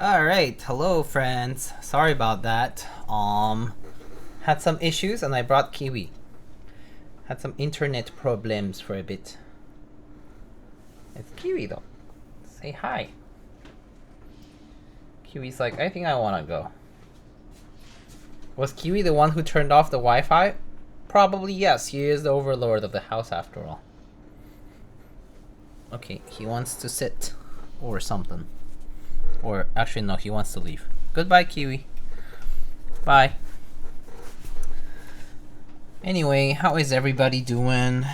Alright, hello friends. Sorry about that. Had some issues and I brought Kiwi. Had some internet problems for a bit. It's Kiwi though. Say hi. Kiwi's like, I think I wanna go. Was Kiwi the one who turned off the Wi-Fi? Probably yes, he is the overlord of the house after all. Okay, he wants to sit or something. Or actually no, he wants to leave. Goodbye, Kiwi. Bye. Anyway, how is everybody doing?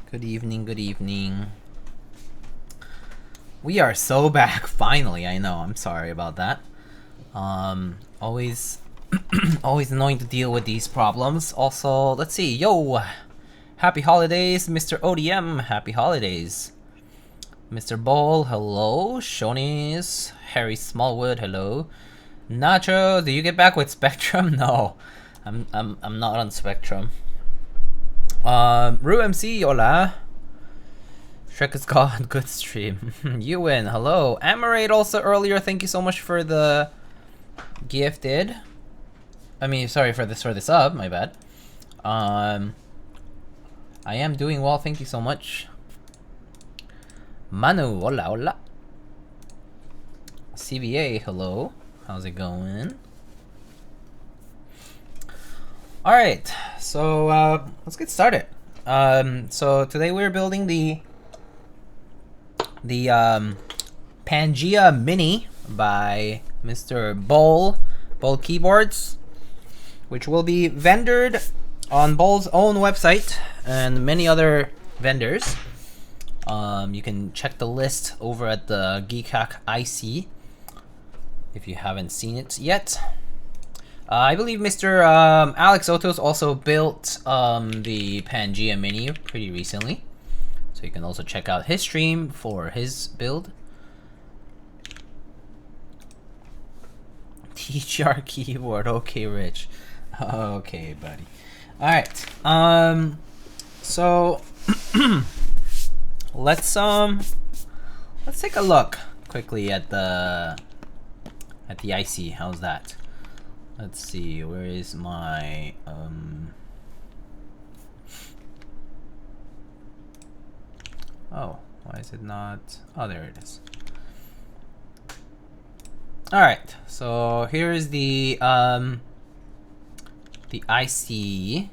Good evening, good evening. We are so back, finally, I know, I'm sorry about that. Always always annoying to deal with these problems. Also, let's see, yo! Happy holidays, Mr. ODM, happy holidays. Mr. Ball, hello. Shonies, Harry Smallwood, hello. Nacho, do you get back with Spectrum? No, I'm not on Spectrum. Ru MC, hola. Shrek is gone, good stream. You win, hello. Amarade also earlier, thank you so much for the gifted. I mean, sorry for the sub, my bad. I am doing well, thank you so much. Manu, hola, hola. CBA, hello. How's it going? Alright, so let's get started. So today we're building the Pangea Mini by Mr. Bowl Keyboards, which will be vendored on Bowl's own website and many other vendors. You can check the list over at the Keycaps IC if you haven't seen it yet. I believe Mr. Alex Otos also built the Pangea Mini pretty recently, so you can also check out his stream for his build. TGR keyboard, okay, Rich. Okay, buddy. All right. So let's take a look quickly at the IC. How's that? Let's see, where is my oh, why is it not? Oh, there it is. All right, so here is the IC.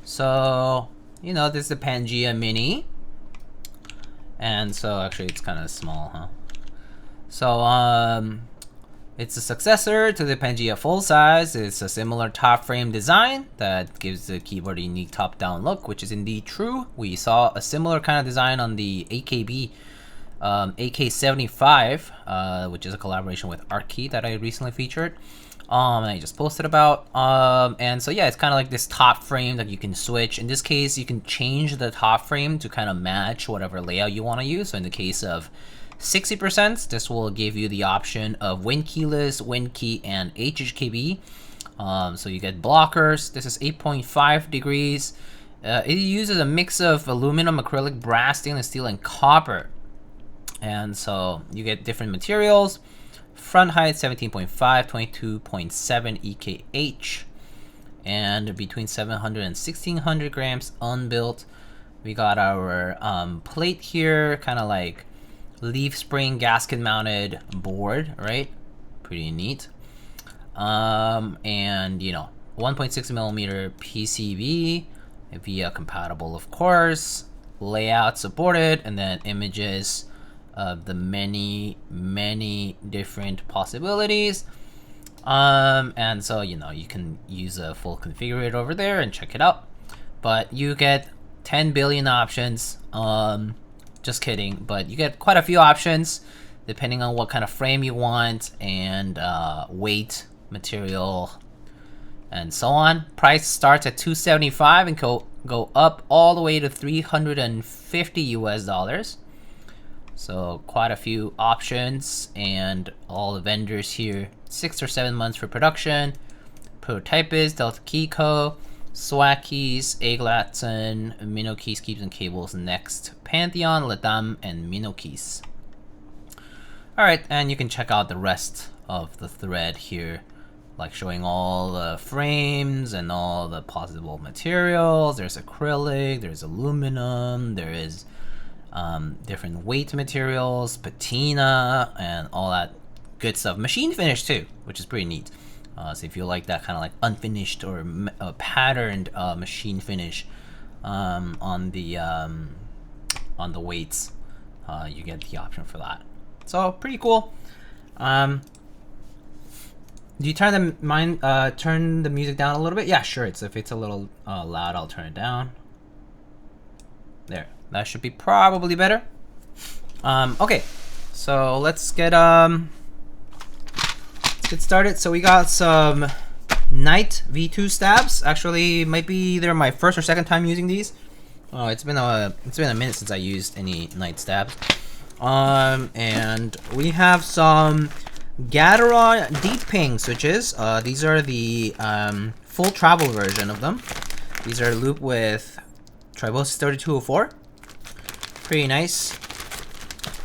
So, you know, this is the Pangea Mini. And so actually it's kind of small, huh? So it's a successor to the Pangea full size. It's a similar top frame design that gives the keyboard a unique top down look, which is indeed true. We saw a similar kind of design on the AKB AK75, which is a collaboration with Artkey that I recently featured. And I just posted about. And so yeah, it's kind of like this top frame that you can switch. In this case, you can change the top frame to kind of match whatever layout you want to use. So in the case of 60%, this will give you the option of WinKeyless, WinKey, and HHKB. So you get blockers. This is 8.5 degrees. It uses a mix of aluminum, acrylic, brass, stainless steel, and copper. And so you get different materials. Front height 17.5, 22.7 EKH, and between 700 and 1600 grams unbuilt. We got our plate here, kind of like leaf spring gasket mounted board, right? Pretty neat. And you know, 1.6 millimeter PCB, via compatible, of course. Layout supported, and then images of the many different possibilities. And so, you know, you can use a full configurator over there and check it out. But you get 10 billion options. Just kidding, but you get quite a few options depending on what kind of frame you want and weight, material, and so on. Price starts at $275 and go up all the way to $350 US. So quite a few options, and all the vendors here. 6 or 7 months for production. Prototypist, Delta Key Co., Swag Keys, Eglatzen, Minnow Keys, Keeps and Cables, Next, Pantheon, Ledam, and Minnow Keys. Alright, and you can check out the rest of the thread here, like showing all the frames and all the possible materials. There's acrylic, there's aluminum, there is different weight materials, patina, and all that good stuff. Machine finish too, which is pretty neat. So if you like that kind of like unfinished or patterned machine finish on the weights, you get the option for that. So pretty cool. Do you turn the music down a little bit? Yeah, sure. If it's a little loud, I'll turn it down. There, that should be probably better. Okay, so let's get started. So we got some Night V2 stabs. Actually, might be either my first or second time using these. Oh, it's been a minute since I used any Night stabs. And we have some Gateron Deepping switches. These are the full travel version of them. These are looped with TriboSys 3204. Pretty nice.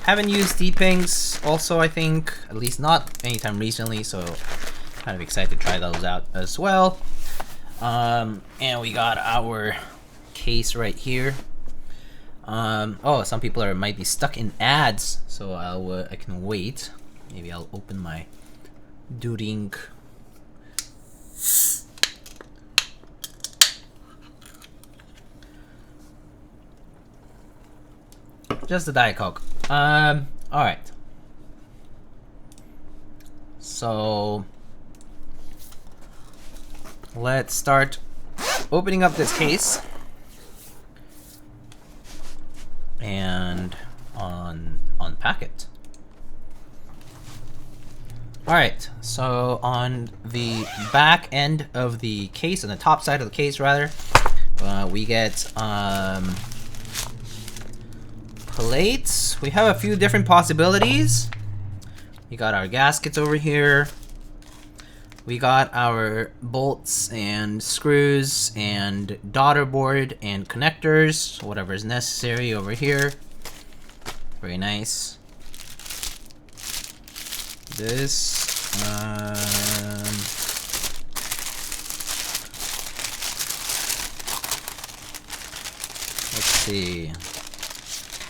Haven't used Deeppings also, I think, at least not anytime recently, so kind of excited to try those out as well. And we got our case right here. Oh, some people might be stuck in ads, so I can wait. Maybe I'll open my drink. Just a Diet Coke. Alright. So let's start opening up this case and unpack it. Alright, so on the back end of the case, on the top side of the case rather, we get plates. We have a few different possibilities. We got our gaskets over here. We got our bolts and screws and daughter board and connectors, whatever is necessary over here. Very nice. This let's see.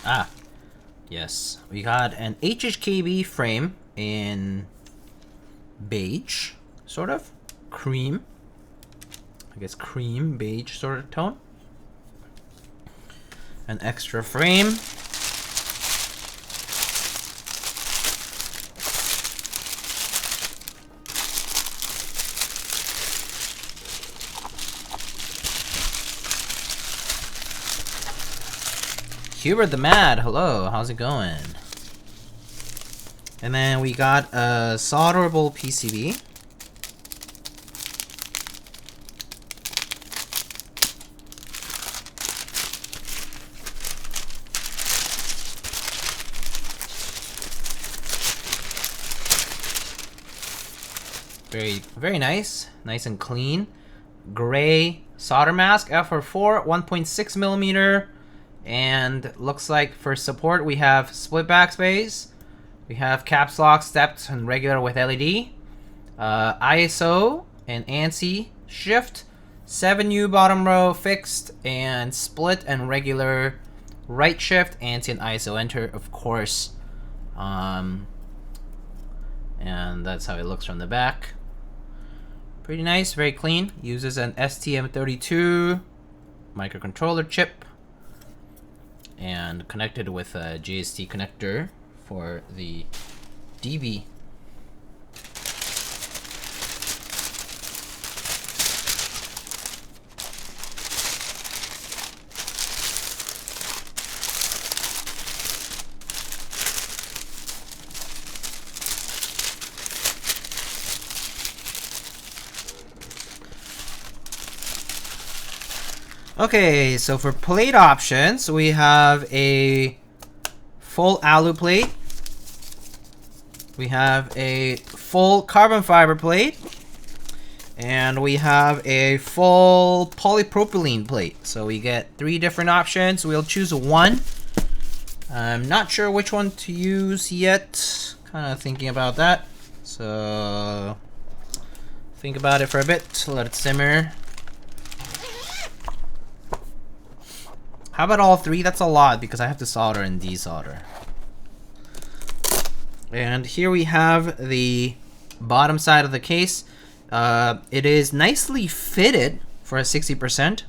Ah, yes, we got an HHKB frame in beige, sort of cream. I guess cream beige sort of tone. An extra frame. Hubert the Mad, hello, how's it going? And then we got a solderable PCB. Very nice, nice and clean. Gray solder mask, FR4, 1.6 millimeter. And looks like for support we have split backspace, we have caps lock, stepped, and regular with LED, ISO and ANSI shift, 7U bottom row fixed, and split and regular right shift, ANSI and ISO enter, of course. And that's how it looks from the back. Pretty nice, very clean. Uses an STM32 microcontroller chip. And connected with a JST connector for the DV. Okay, so for plate options, we have a full alu plate. We have a full carbon fiber plate. And we have a full polypropylene plate. So we get 3 different options. We'll choose one. I'm not sure which one to use yet. kind of thinking about that. So think about it for a bit, let it simmer. How about all three? That's a lot because I have to solder and desolder. And here we have the bottom side of the case. It is nicely fitted for a 60%.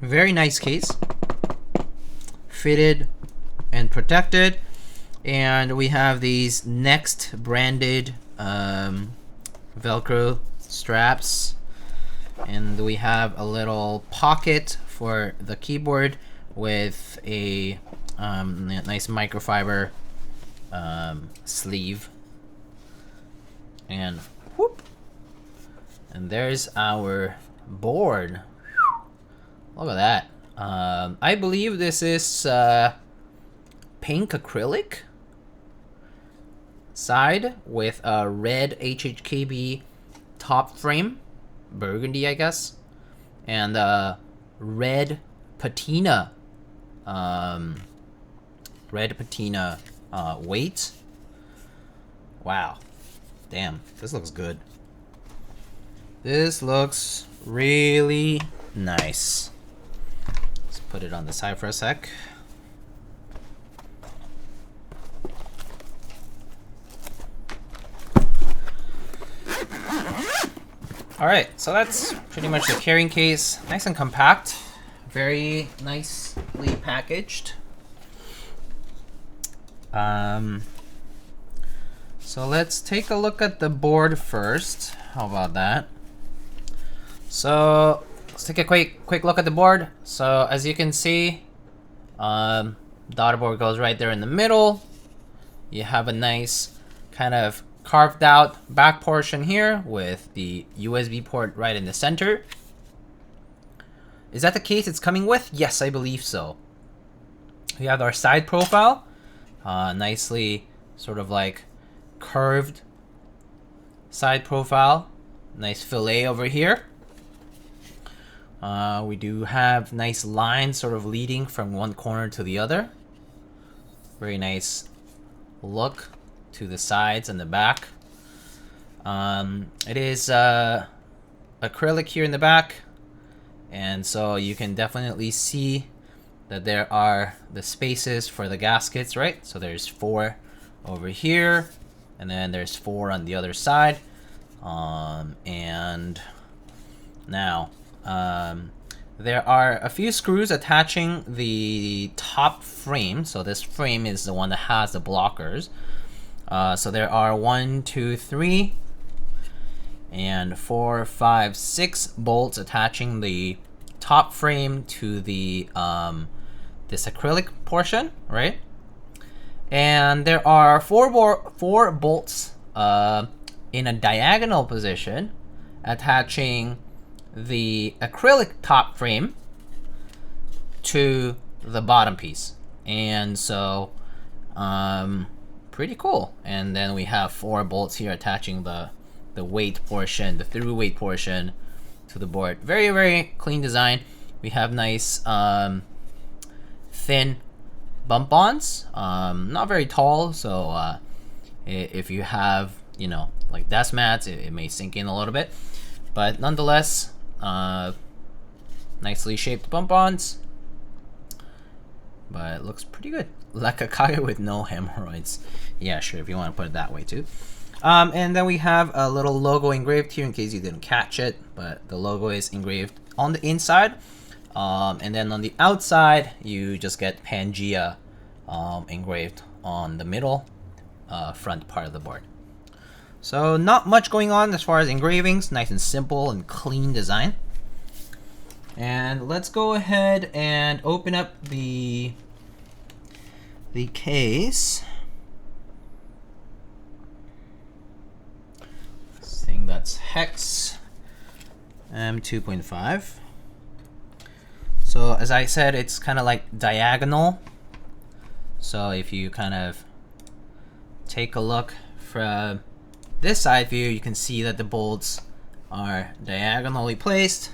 Very nice case. Fitted and protected. And we have these Next branded Velcro straps. And we have a little pocket for the keyboard with a nice microfiber sleeve. And whoop! And there's our board. Look at that. I believe this is pink acrylic side with a red HHKB top frame, burgundy I guess, and red patina weight. Wow, damn, this looks good. This looks really nice. Let's put it on the side for a sec. Alright, so that's pretty much the carrying case. Nice and compact. Very nicely packaged. So let's take a look at the board first. How about that? So let's take a quick look at the board. So as you can see, daughter board goes right there in the middle. You have a nice kind of carved out back portion here with the USB port right in the center. Is that the case it's coming with? Yes, I believe so. We have our side profile, nicely sort of like curved side profile. Nice fillet over here. We do have nice lines sort of leading from one corner to the other. Very nice look to the sides and the back. It is acrylic here in the back, and so you can definitely see that there are the spaces for the gaskets, right? So there's 4 over here, and then there's 4 on the other side. And now there are a few screws attaching the top frame. So this frame is the one that has the blockers. So there are 1, 2, 3, and 4, 5, 6 bolts attaching the top frame to the this acrylic portion, right? And there are 4 bolts in a diagonal position attaching the acrylic top frame to the bottom piece. And so pretty cool. And then we have 4 bolts here attaching the weight portion, the through weight portion to the board. Very, very clean design. We have nice thin bump-ons, not very tall, so if you have, you know, like desk mats, it may sink in a little bit, but nonetheless, nicely shaped bump-ons. But it looks pretty good. Like a Kage with no hemorrhoids. Yeah, sure, if you want to put it that way too. And then we have a little logo engraved here in case you didn't catch it, but the logo is engraved on the inside. And then on the outside, you just get Pangea engraved on the middle front part of the board. So not much going on as far as engravings. Nice and simple and clean design. And let's go ahead and open up the case. This thing that's hex M2.5. So as I said, it's kind of like diagonal. So if you kind of take a look from this side view, you can see that the bolts are diagonally placed.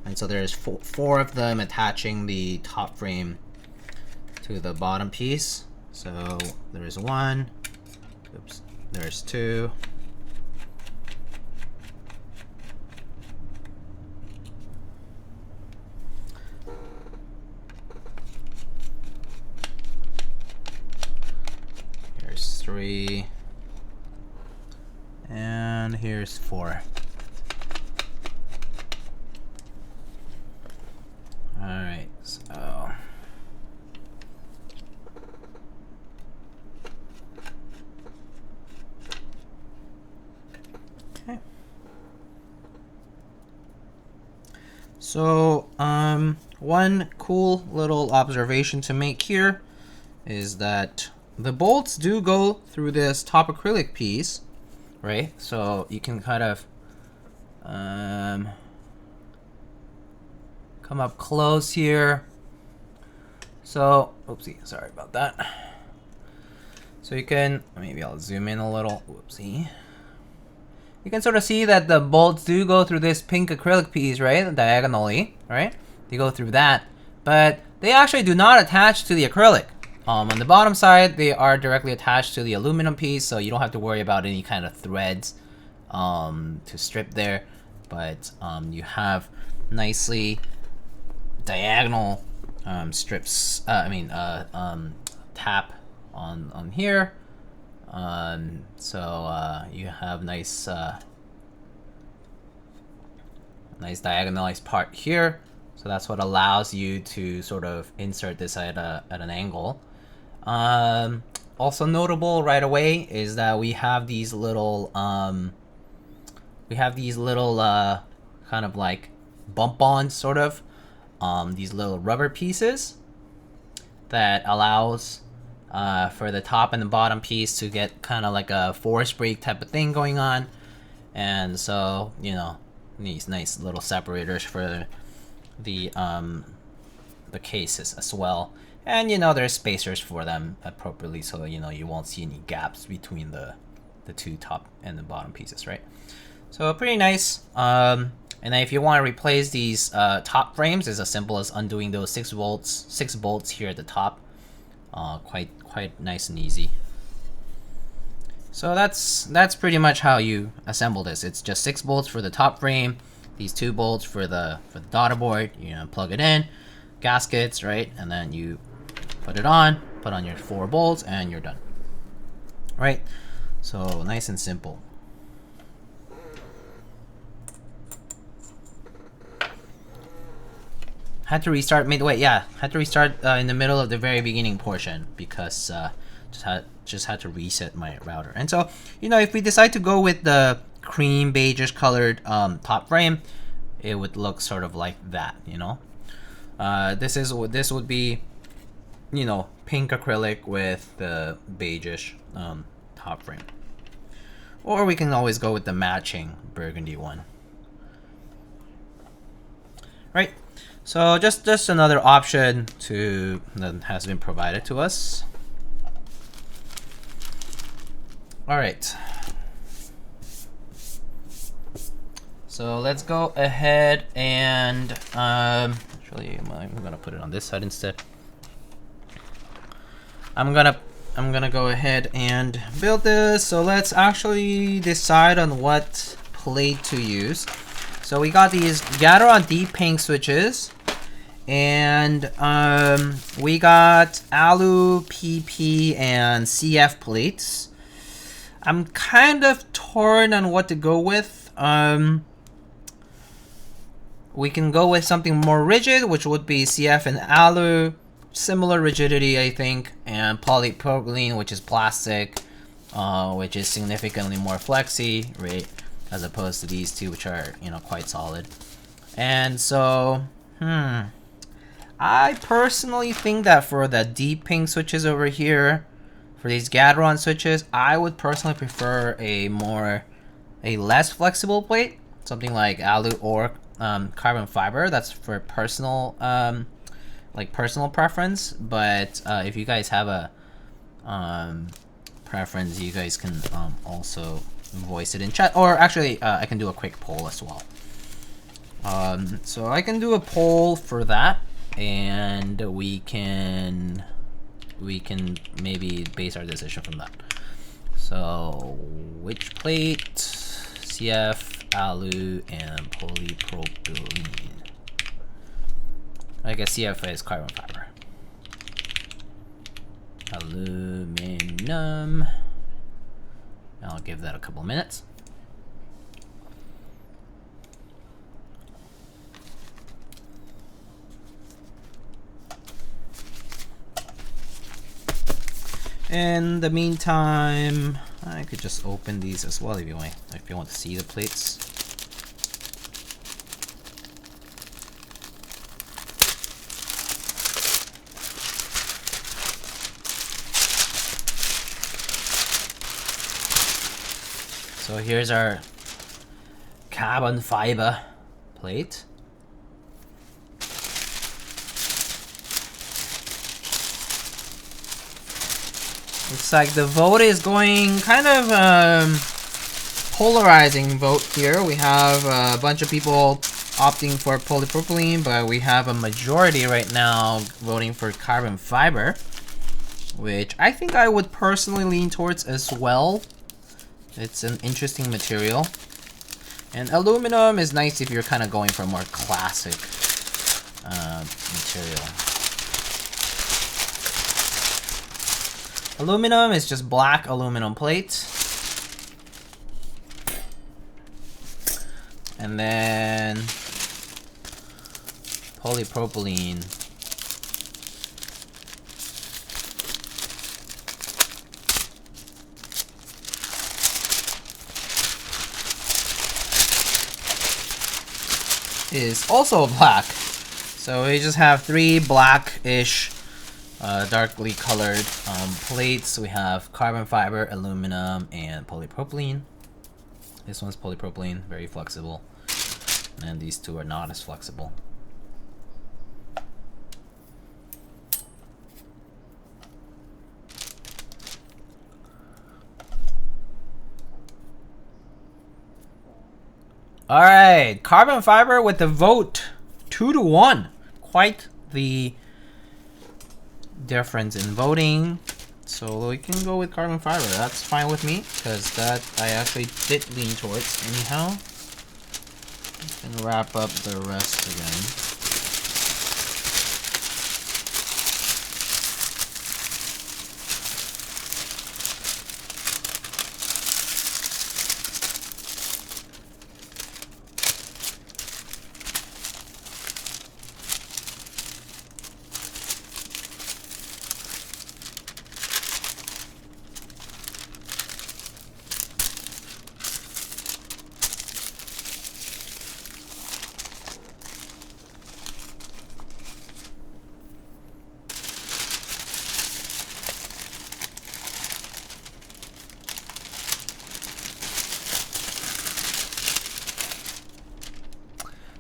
And so there's 4 of them attaching the top frame to the bottom piece. So there's 1, Oops, there's 2. Here's 3. And here's 4. Alright, so okay. So one cool little observation to make here is that the bolts do go through this top acrylic piece, right? So you can kind of come up close here. So, oopsie, sorry about that. So you can, maybe I'll zoom in a little, whoopsie. You can sort of see that the bolts do go through this pink acrylic piece, right? Diagonally, right? They go through that, but they actually do not attach to the acrylic. On the bottom side, they are directly attached to the aluminum piece, so you don't have to worry about any kind of threads to strip there. But you have nicely diagonal strips. Tap on here. So you have nice diagonalized part here. So that's what allows you to sort of insert this at an angle. Also notable right away is that we have these little kind of like bump-ons, sort of these little rubber pieces that allows for the top and the bottom piece to get kind of like a force brake type of thing going on. And so, you know, these nice little separators for the cases as well. And you know, there's spacers for them appropriately, so you know you won't see any gaps between the two top and the bottom pieces, right? So pretty nice. And then if you want to replace these top frames, it's as simple as undoing those 6 bolts here at the top. Quite nice and easy. So that's pretty much how you assemble this. It's just 6 bolts for the top frame, these 2 bolts for the daughter board. You know, plug it in, gaskets, right, and then you put it on, put on your 4 bolts, and you're done. Right? So nice and simple. Had to restart midway. Yeah, had to restart in the middle of the very beginning portion because just had to reset my router. And so, you know, if we decide to go with the cream beigeish colored top frame, it would look sort of like that. You know, this would be, you know, pink acrylic with the beigeish top frame. Or we can always go with the matching burgundy one. Right? So just another option that has been provided to us. All right. So let's go ahead and actually I'm gonna put it on this side instead. I'm gonna go ahead and build this. So let's actually decide on what plate to use. So we got these Gateron Deepping switches, and we got Alu, PP, and CF plates. I'm kind of torn on what to go with. We can go with something more rigid, which would be CF and Alu. Similar rigidity, I think, and polypropylene, which is plastic, which is significantly more flexy, right, as opposed to these two, which are, you know, quite solid. And so, I personally think that for the Deepping switches over here, for these Gateron switches, I would personally prefer a less flexible plate, something like Alu or carbon fiber. That's for personal personal preference, but if you guys have a preference, you guys can also voice it in chat, or actually I can do a quick poll as well. So I can do a poll for that, and we can maybe base our decision from that. So which plate? CF, alu, and polypropylene. I guess CF is carbon fiber. Aluminum. I'll give that a couple minutes. In the meantime, I could just open these as well if you want to see the plates. So here's our carbon fiber plate. Looks like the vote is going kind of polarizing vote here. We have a bunch of people opting for polypropylene, but we have a majority right now voting for carbon fiber, which I think I would personally lean towards as well. It's an interesting material. And aluminum is nice if you're kind of going for a more classic material. Aluminum is just black aluminum plate. And then polypropylene is also black. So we just have three blackish darkly colored plates. We have carbon fiber, aluminum, and polypropylene. This one's polypropylene, very flexible, and these two are not as flexible. All right, carbon fiber with the vote 2-1. Quite the difference in voting. So we can go with carbon fiber. That's fine with me, because that I actually did lean towards anyhow. And wrap up the rest again.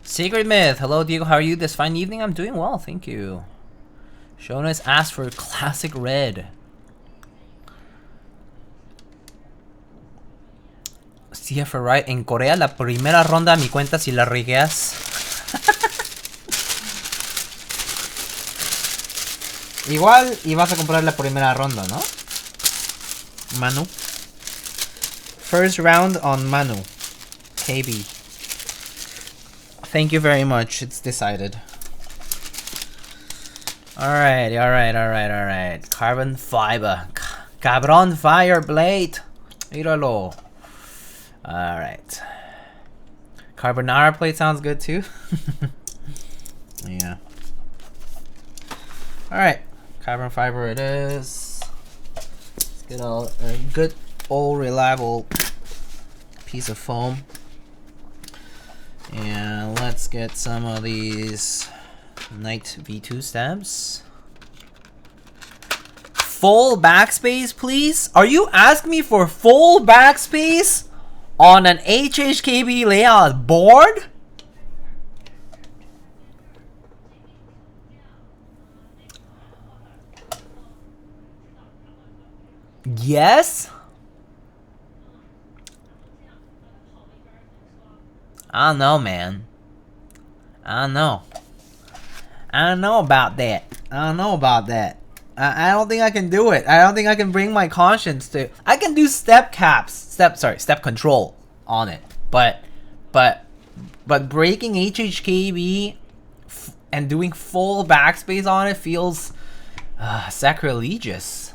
Secret Myth, hello Diego, how are you this fine evening? I'm doing well, thank you. Jonas asked for classic red. CF right, en Corea la primera ronda mi cuenta si la rigueas. Igual ibas a comprar la primera ronda, ¿no? Manu. First round on Manu. KB. Thank you very much. It's decided. Alright. Carbon fiber. Gateron fire blade. Míralo. Alright. Carbonara plate sounds good too. Yeah. Alright. Carbon fiber it is. Let's get a good old reliable piece of foam. And let's get some of these Night V2 stamps. Full backspace, please? Are you asking me for full backspace on an HHKB layout board? Yes? I don't know, man. I don't know. I don't know about that. I don't know about that. I don't think I can do it. I don't think I can bring my conscience to. I can do step control on it, but breaking HHKB and doing full backspace on it feels sacrilegious.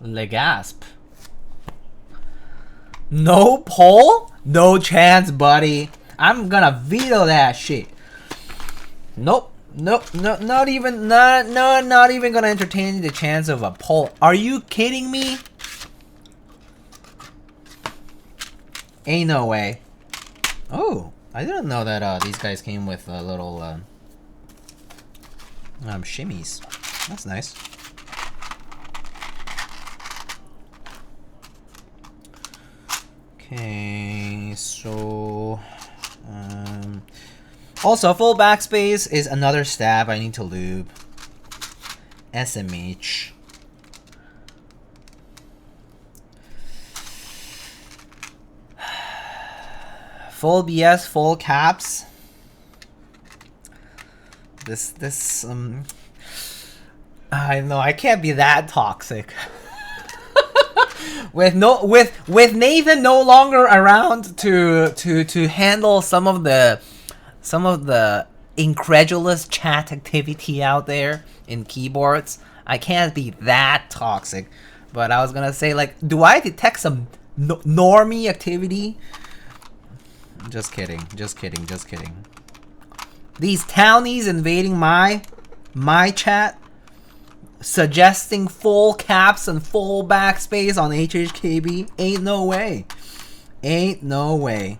Le gasp. No poll? No chance, buddy. I'm gonna veto that shit. Nope. Nope. No, not even gonna entertain the chance of a poll. Are you kidding me? Ain't no way. Oh, I didn't know that these guys came with a little shimmies. That's nice. Okay, so also full backspace is another stab I need to lube. SMH. Full BS, full caps. This I know I can't be that toxic. with Nathan no longer around to handle some of the incredulous chat activity out there in keyboards, I can't be that toxic. But I was gonna say, like, do I detect some normie activity? Just kidding. These townies invading my chat, suggesting full caps and full backspace on HHKB. Ain't no way. Ain't no way.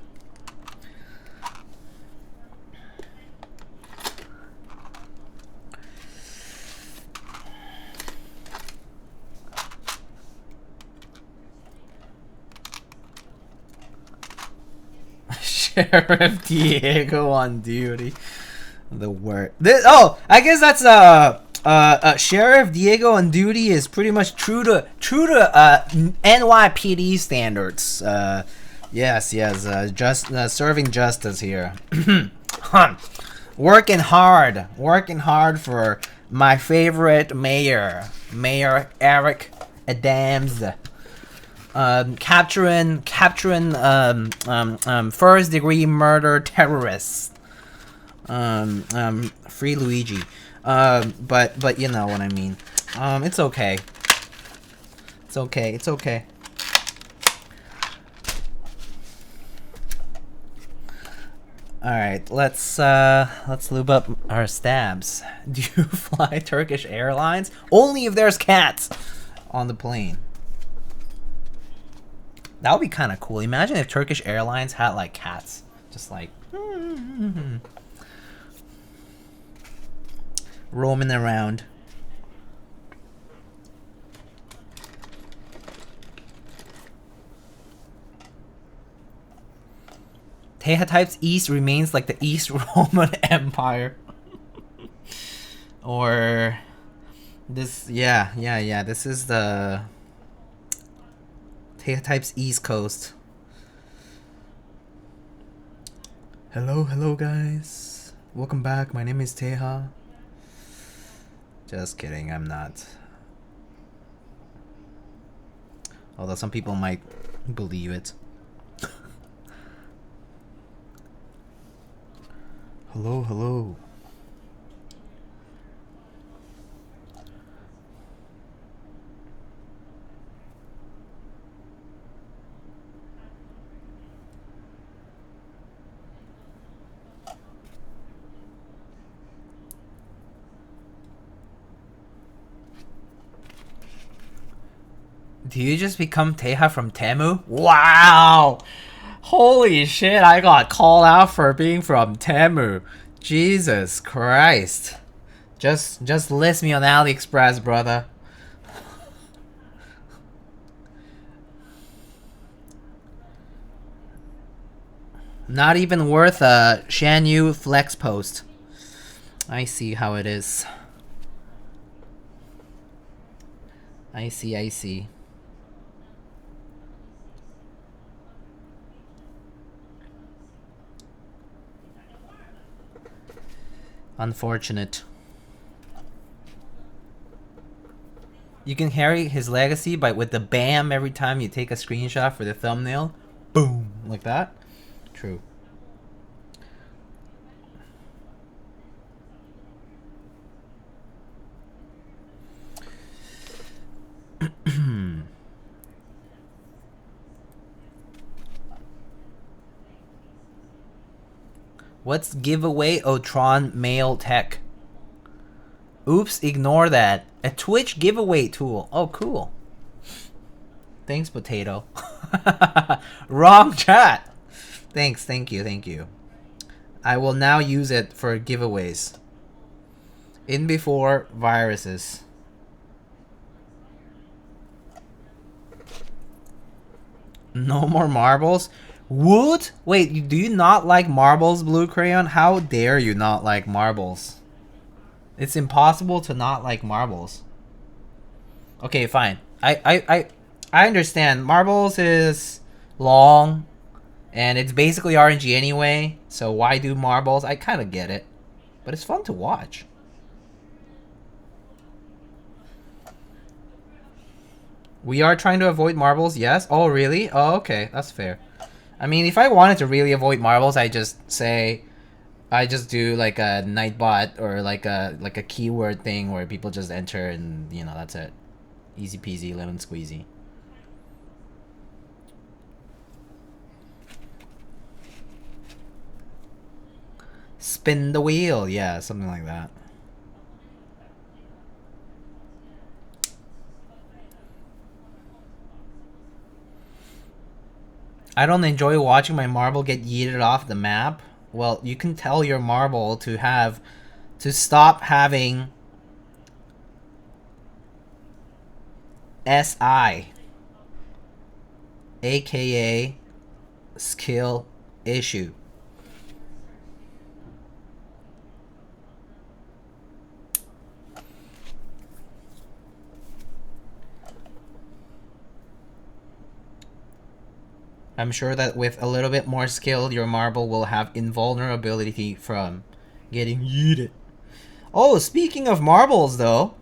Sheriff Diego on duty. The word. I guess that's Sheriff Diego on duty is pretty much true to NYPD standards. Yes, just serving justice here. working hard for my favorite mayor, Eric Adams. Capturing first degree murder terrorists. Free Luigi. But you know what I mean. It's okay. It's okay. All right, let's lube up our stabs. Do you fly Turkish Airlines? Only if there's cats on the plane. That would be kind of cool. Imagine if Turkish Airlines had like cats, just like roaming around. Teja types East remains like the East Roman Empire. Or this, yeah. This is the Teja types East Coast. Hello guys. Welcome back. My name is Teja. Just kidding, I'm not. Although some people might believe it. Hello. Do you just become Teja from Temu? Wow! Holy shit, I got called out for being from Temu. Jesus Christ. Just list me on AliExpress, brother. Not even worth a Shanyu flex post. I see how it is. I see. Unfortunate. You can carry his legacy by with the bam every time you take a screenshot for the thumbnail. Boom, like that. True. What's giveaway Otron Mail Tech? Oops, ignore that. A Twitch giveaway tool. Oh, cool. Thanks, Potato. Wrong chat. Thanks, thank you. I will now use it for giveaways. In before viruses. No more marbles? Wood? Wait, do you not like marbles, Blue Crayon? How dare you not like marbles? It's impossible to not like marbles. Okay, fine. I understand. Marbles is long, and it's basically RNG anyway, so why do marbles? I kind of get it. But it's fun to watch. We are trying to avoid marbles, yes? Oh, really? Oh, okay. That's fair. I mean, if I wanted to really avoid marbles, I just do like a Nightbot or like a keyword thing where people just enter and, you know, that's it. Easy peasy, lemon squeezy. Spin the wheel, yeah, something like that. I don't enjoy watching my marble get yeeted off the map. Well, you can tell your marble to stop having SI, aka skill issue. I'm sure that with a little bit more skill, your marble will have invulnerability from getting yeeted. Oh, speaking of marbles, though,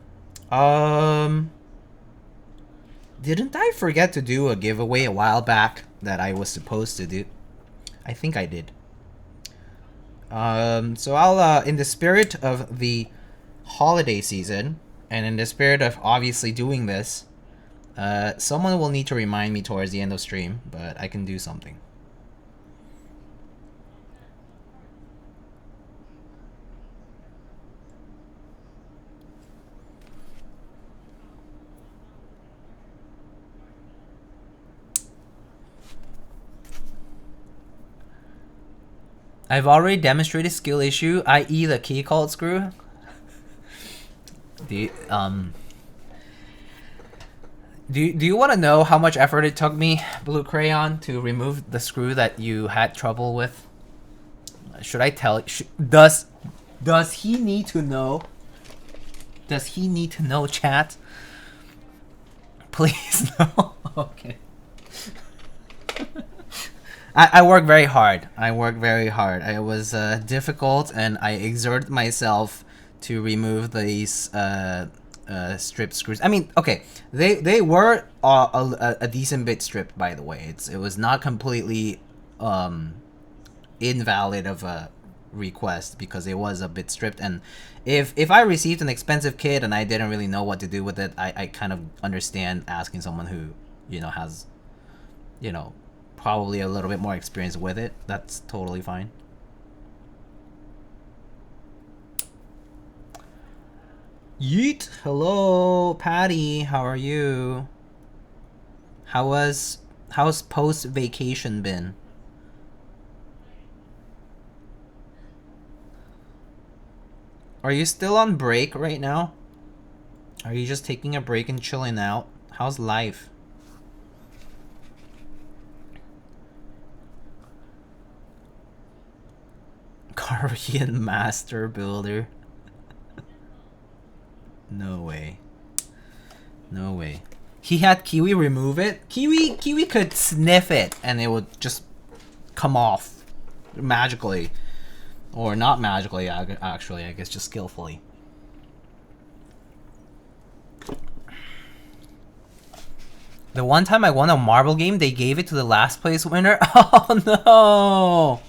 didn't I forget to do a giveaway a while back that I was supposed to do? I think I did. So I'll, in the spirit of the holiday season, and in the spirit of obviously doing this, someone will need to remind me towards the end of stream, but I can do something. I've already demonstrated skill issue, i.e. the key cult screw. Do you want to know how much effort it took me, Blue Crayon, to remove the screw that you had trouble with? Should I tell? Does he need to know? Does he need to know, chat? Please no. Okay. I work very hard. It was difficult, and I exerted myself to remove these strip screws. I mean, okay, they were a decent bit stripped, by the way. It was not completely invalid of a request because it was a bit stripped. And if I received an expensive kit and I didn't really know what to do with it, I kind of understand asking someone who, you know, has, you know, probably a little bit more experience with it. That's totally fine. Yeet! Hello, Patty. How are you? How's post vacation been? Are you still on break right now? Are you just taking a break and chilling out? How's life? Korean master builder. No way. No way. He had Kiwi remove it. Kiwi could sniff it and it would just come off magically. Or not magically, actually, I guess just skillfully. The one time I won a marble game, they gave it to the last place winner. Oh no!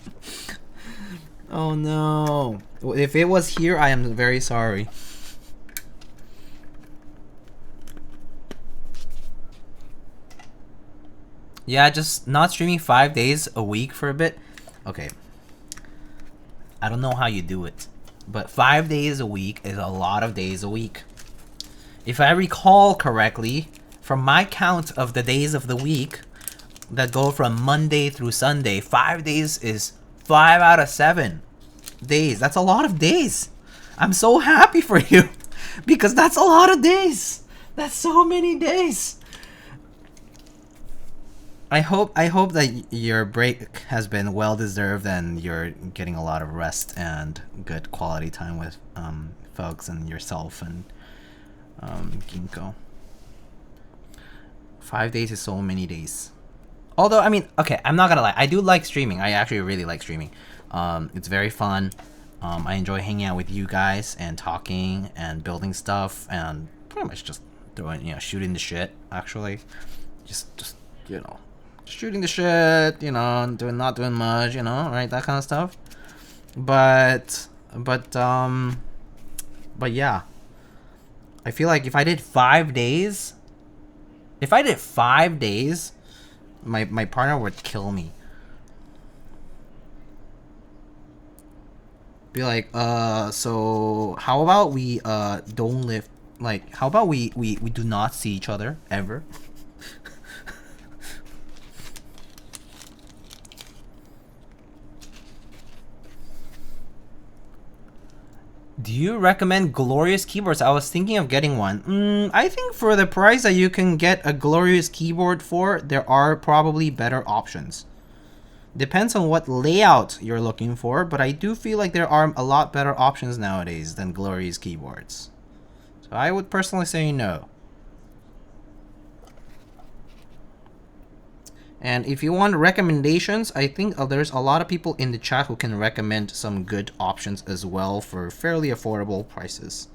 Oh no! If it was here, I am very sorry. Yeah, just not streaming 5 days a week for a bit. Okay. I don't know how you do it, but 5 days a week is a lot of days a week. If I recall correctly, from my count of the days of the week that go from Monday through Sunday, 5 days is 5 out of 7 days. That's a lot of days. I'm so happy for you because that's a lot of days. That's so many days. I hope that your break has been well deserved and you're getting a lot of rest and good quality time with folks and yourself and Ginkgo. 5 days is so many days. Although, I mean, okay, I'm not gonna lie, I do like streaming. I actually really like streaming. It's very fun. I enjoy hanging out with you guys and talking and building stuff and pretty much just doing, you know, shooting the shit. Actually, just you know, shooting the shit. You know, not doing much. You know, right? That kind of stuff. But yeah, I feel like if I did 5 days, my partner would kill me. Be like, so how about we don't live, like, how about we do not see each other ever? Do you recommend Glorious keyboards? I was thinking of getting one. I think for the price that you can get a Glorious keyboard for, there are probably better options. Depends on what layout you're looking for, but I do feel like there are a lot better options nowadays than Glorious keyboards. So I would personally say no. And if you want recommendations, I think there's a lot of people in the chat who can recommend some good options as well for fairly affordable prices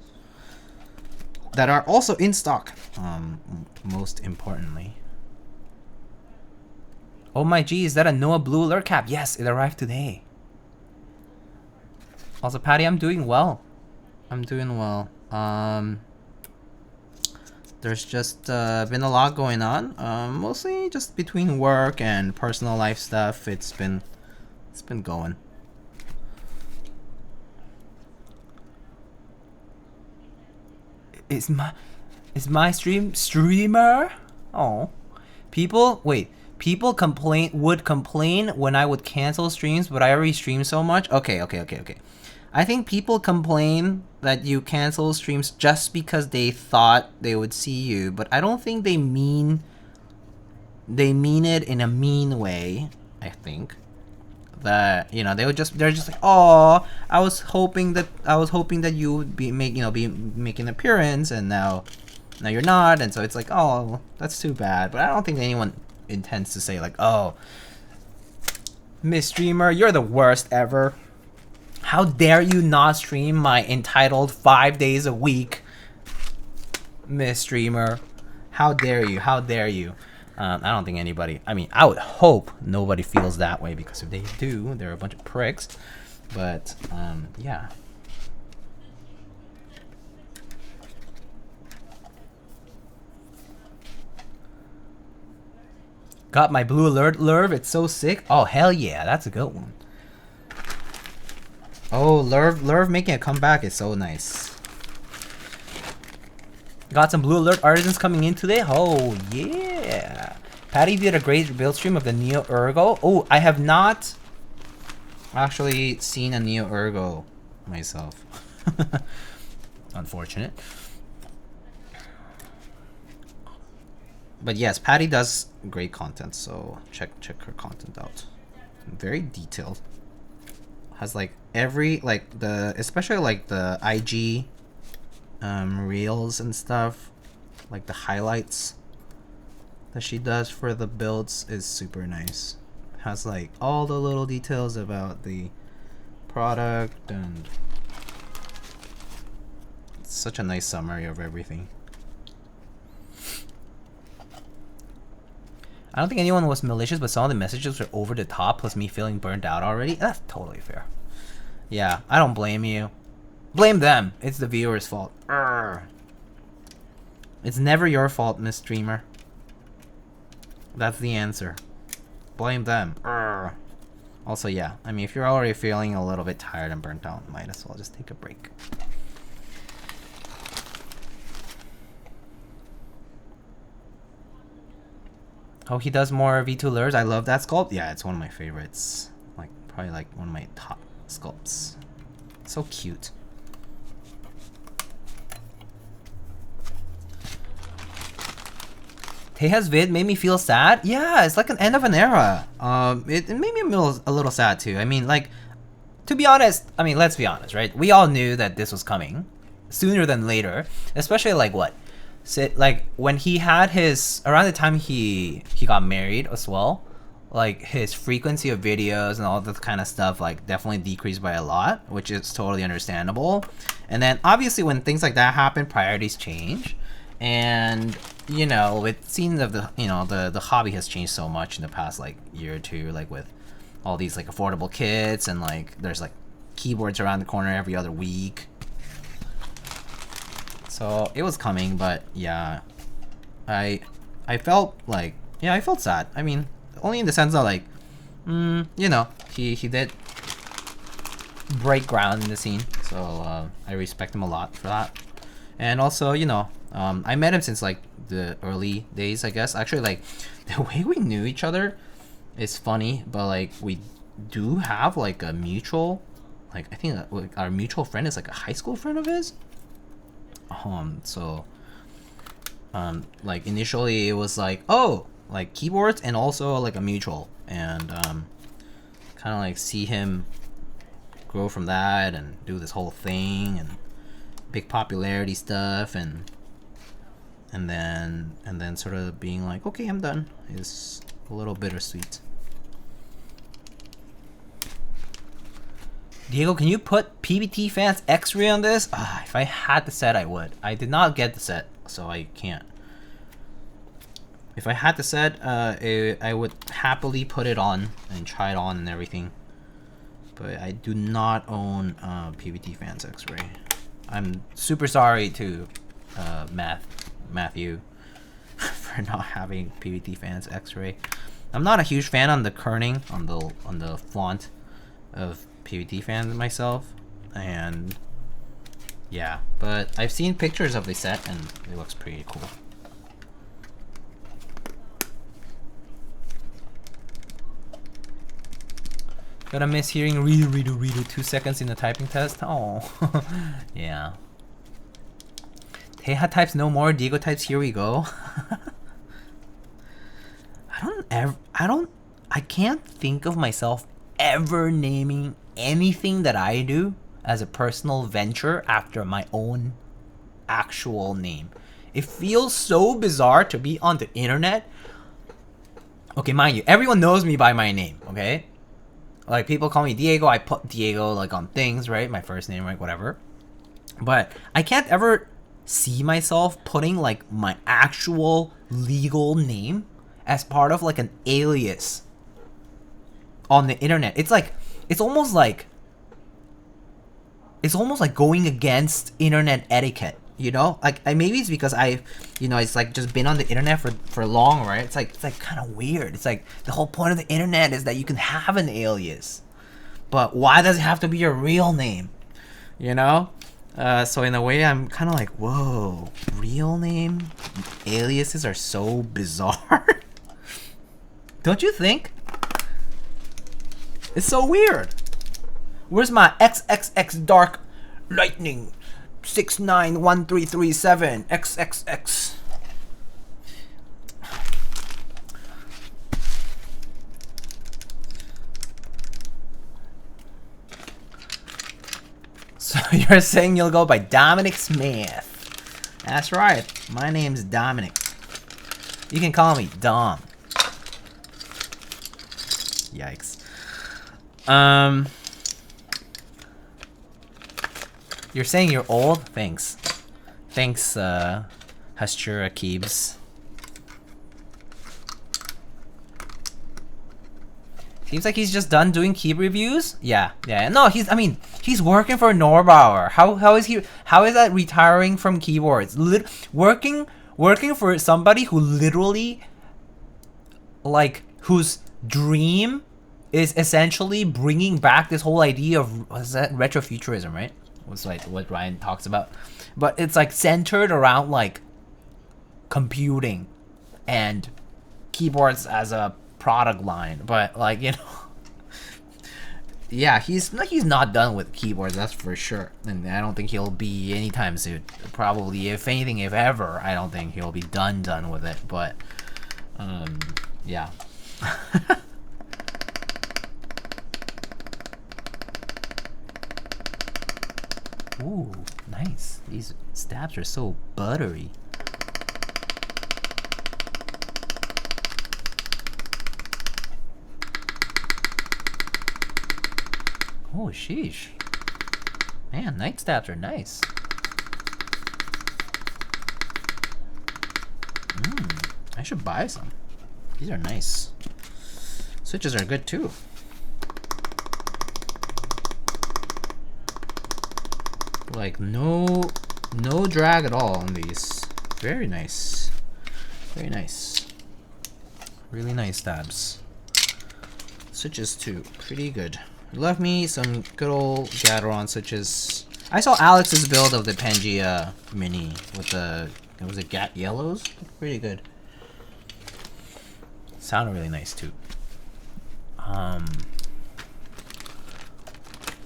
that are also in stock, most importantly. Oh my G, is that a Noah Blue alert cap? Yes, it arrived today. Also, Patty, I'm doing well. I'm doing well. There's just been a lot going on. Mostly just between work and personal life stuff. It's been going. Is my streamer? Oh, people would complain when I would cancel streams, but I already stream so much. Okay. I think people complain that you cancel streams just because they thought they would see you, but I don't think they mean it in a mean way. I think that, you know, they're just like, oh, I was hoping that you would be making an appearance, and now you're not, and so it's like, oh, that's too bad. But I don't think anyone intends to say like, oh, Miss Streamer, you're the worst ever. How dare you not stream my entitled 5 days a week, Miss Streamer? How dare you? How dare you? I don't think anybody, I mean, I would hope nobody feels that way, because if they do, they're a bunch of pricks. But, yeah. Got my blue alert, Lurv. It's so sick. Oh, hell yeah. That's a good one. Oh, Lurv making a comeback is so nice. Got some blue alert artisans coming in today. Oh, yeah. Patty did a great build stream of the Neo Ergo. Oh, I have not actually seen a Neo Ergo myself. Unfortunate. But yes, Patty does great content, so check her content out. Very detailed. Has like every, like, especially like the IG reels and stuff, like the highlights that she does for the builds is super nice. Has like all the little details about the product, and it's such a nice summary of everything. I don't think anyone was malicious, but some of the messages were over the top, plus me feeling burnt out already. That's totally fair. Yeah, I don't blame you. Blame them. It's the viewer's fault. Urgh. It's never your fault, Miss Streamer. That's the answer. Blame them. Urgh. Also, yeah, I mean, if you're already feeling a little bit tired and burnt out, might as well just take a break. Oh, he does more V2 lures. I love that sculpt. Yeah, it's one of my favorites. Like, probably like one of my top sculpts. So cute. Teja's vid made me feel sad. Yeah, it's like an end of an era. It made me a little sad too. I mean, like, to be honest, I mean, let's be honest, right? We all knew that this was coming sooner than later, especially like what? Like when he had his, around the time he got married as well, like his frequency of videos and all that kind of stuff like definitely decreased by a lot, which is totally understandable. And then obviously when things like that happen, priorities change. And you know, it seems that the hobby has changed so much in the past like year or two, like with all these like affordable kits and like there's like keyboards around the corner every other week. So it was coming, but yeah, I felt like, yeah, I felt sad. I mean, only in the sense of like, you know, he did break ground in the scene, so I respect him a lot for that. And also, you know, I met him since like the early days, I guess. Actually, like the way we knew each other is funny, but like we do have like a mutual, like I think like, our mutual friend is like a high school friend of his. So like initially it was like, oh, like keyboards and also like a mutual, and kind of like see him grow from that and do this whole thing and big popularity stuff, and then sort of being like, okay, I'm done, is a little bittersweet. Diego, can you put PBT Fans X-Ray on this? If I had the set, I would. I did not get the set, so I can't. If I had the set, I would happily put it on and try it on and everything. But I do not own PBT Fans X-Ray. I'm super sorry to Matthew for not having PBT Fans X-Ray. I'm not a huge fan on the kerning on the font of PBT Fans myself, and yeah, but I've seen pictures of the set and it looks pretty cool. Gonna miss hearing redo 2 seconds in the typing test. Oh, yeah. Teja types no more. Diego types here we go. I can't think of myself ever naming anything that I do as a personal venture after my own actual name. It feels so bizarre to be on the internet. Okay, mind you, everyone knows me by my name, okay? Like, people call me Diego, I put Diego, like, on things, right? My first name, right? Whatever. But I can't ever see myself putting, like, my actual legal name as part of, like, an alias on the internet. It's like, it's almost like going against internet etiquette, you know? Like, maybe it's because I've, you know, it's like just been on the internet for long, right? It's like kind of weird. It's like the whole point of the internet is that you can have an alias, but why does it have to be your real name, you know? So in a way, I'm kind of like, whoa, real name aliases are so bizarre. Don't you think? It's so weird. Where's my XXX Dark Lightning 691337 XXX? So you're saying you'll go by Dominic Smith? That's right. My name's Dominic. You can call me Dom. Yikes. You're saying you're old? Thanks. Thanks, Hastura Keebs. Seems like he's just done doing key reviews. Yeah. No, I mean, he's working for Norbauer. How is that retiring from keyboards? Working for somebody who literally, like, whose dream is essentially bringing back this whole idea of, what's that, retrofuturism, right? What's like what Ryan talks about, but it's like centered around like computing and keyboards as a product line. But like, you know, yeah, he's not done with keyboards, that's for sure, and I don't think he'll be anytime soon. Probably, if anything, if ever, I don't think he'll be done with it. But yeah. Ooh, nice. These stabs are so buttery. Oh, sheesh. Man, night stabs are nice. I should buy some. These are nice. Switches are good too. Like no drag at all on these. Very nice. Very nice. Really nice stabs. Switches too. Pretty good. Love me some good old Gateron switches. I saw Alex's build of the Pangea Mini with the, was it Gat Yellows? Pretty good. Sounded really nice too.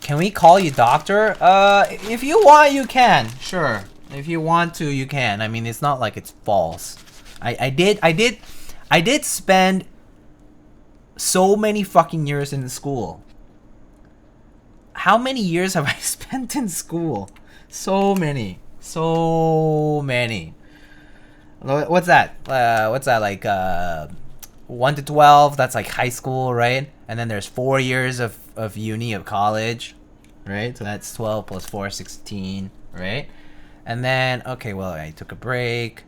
Can we call you doctor? If you want, you can. Sure. If you want to, you can. I mean, it's not like it's false. I did spend so many fucking years in school. How many years have I spent in school? So many. So many. What's that? What's that, like 1 to 12? That's like high school, right? And then there's 4 years of uni, of college, right? So that's 12 plus 4, 16, right? And then, okay, well, I took a break.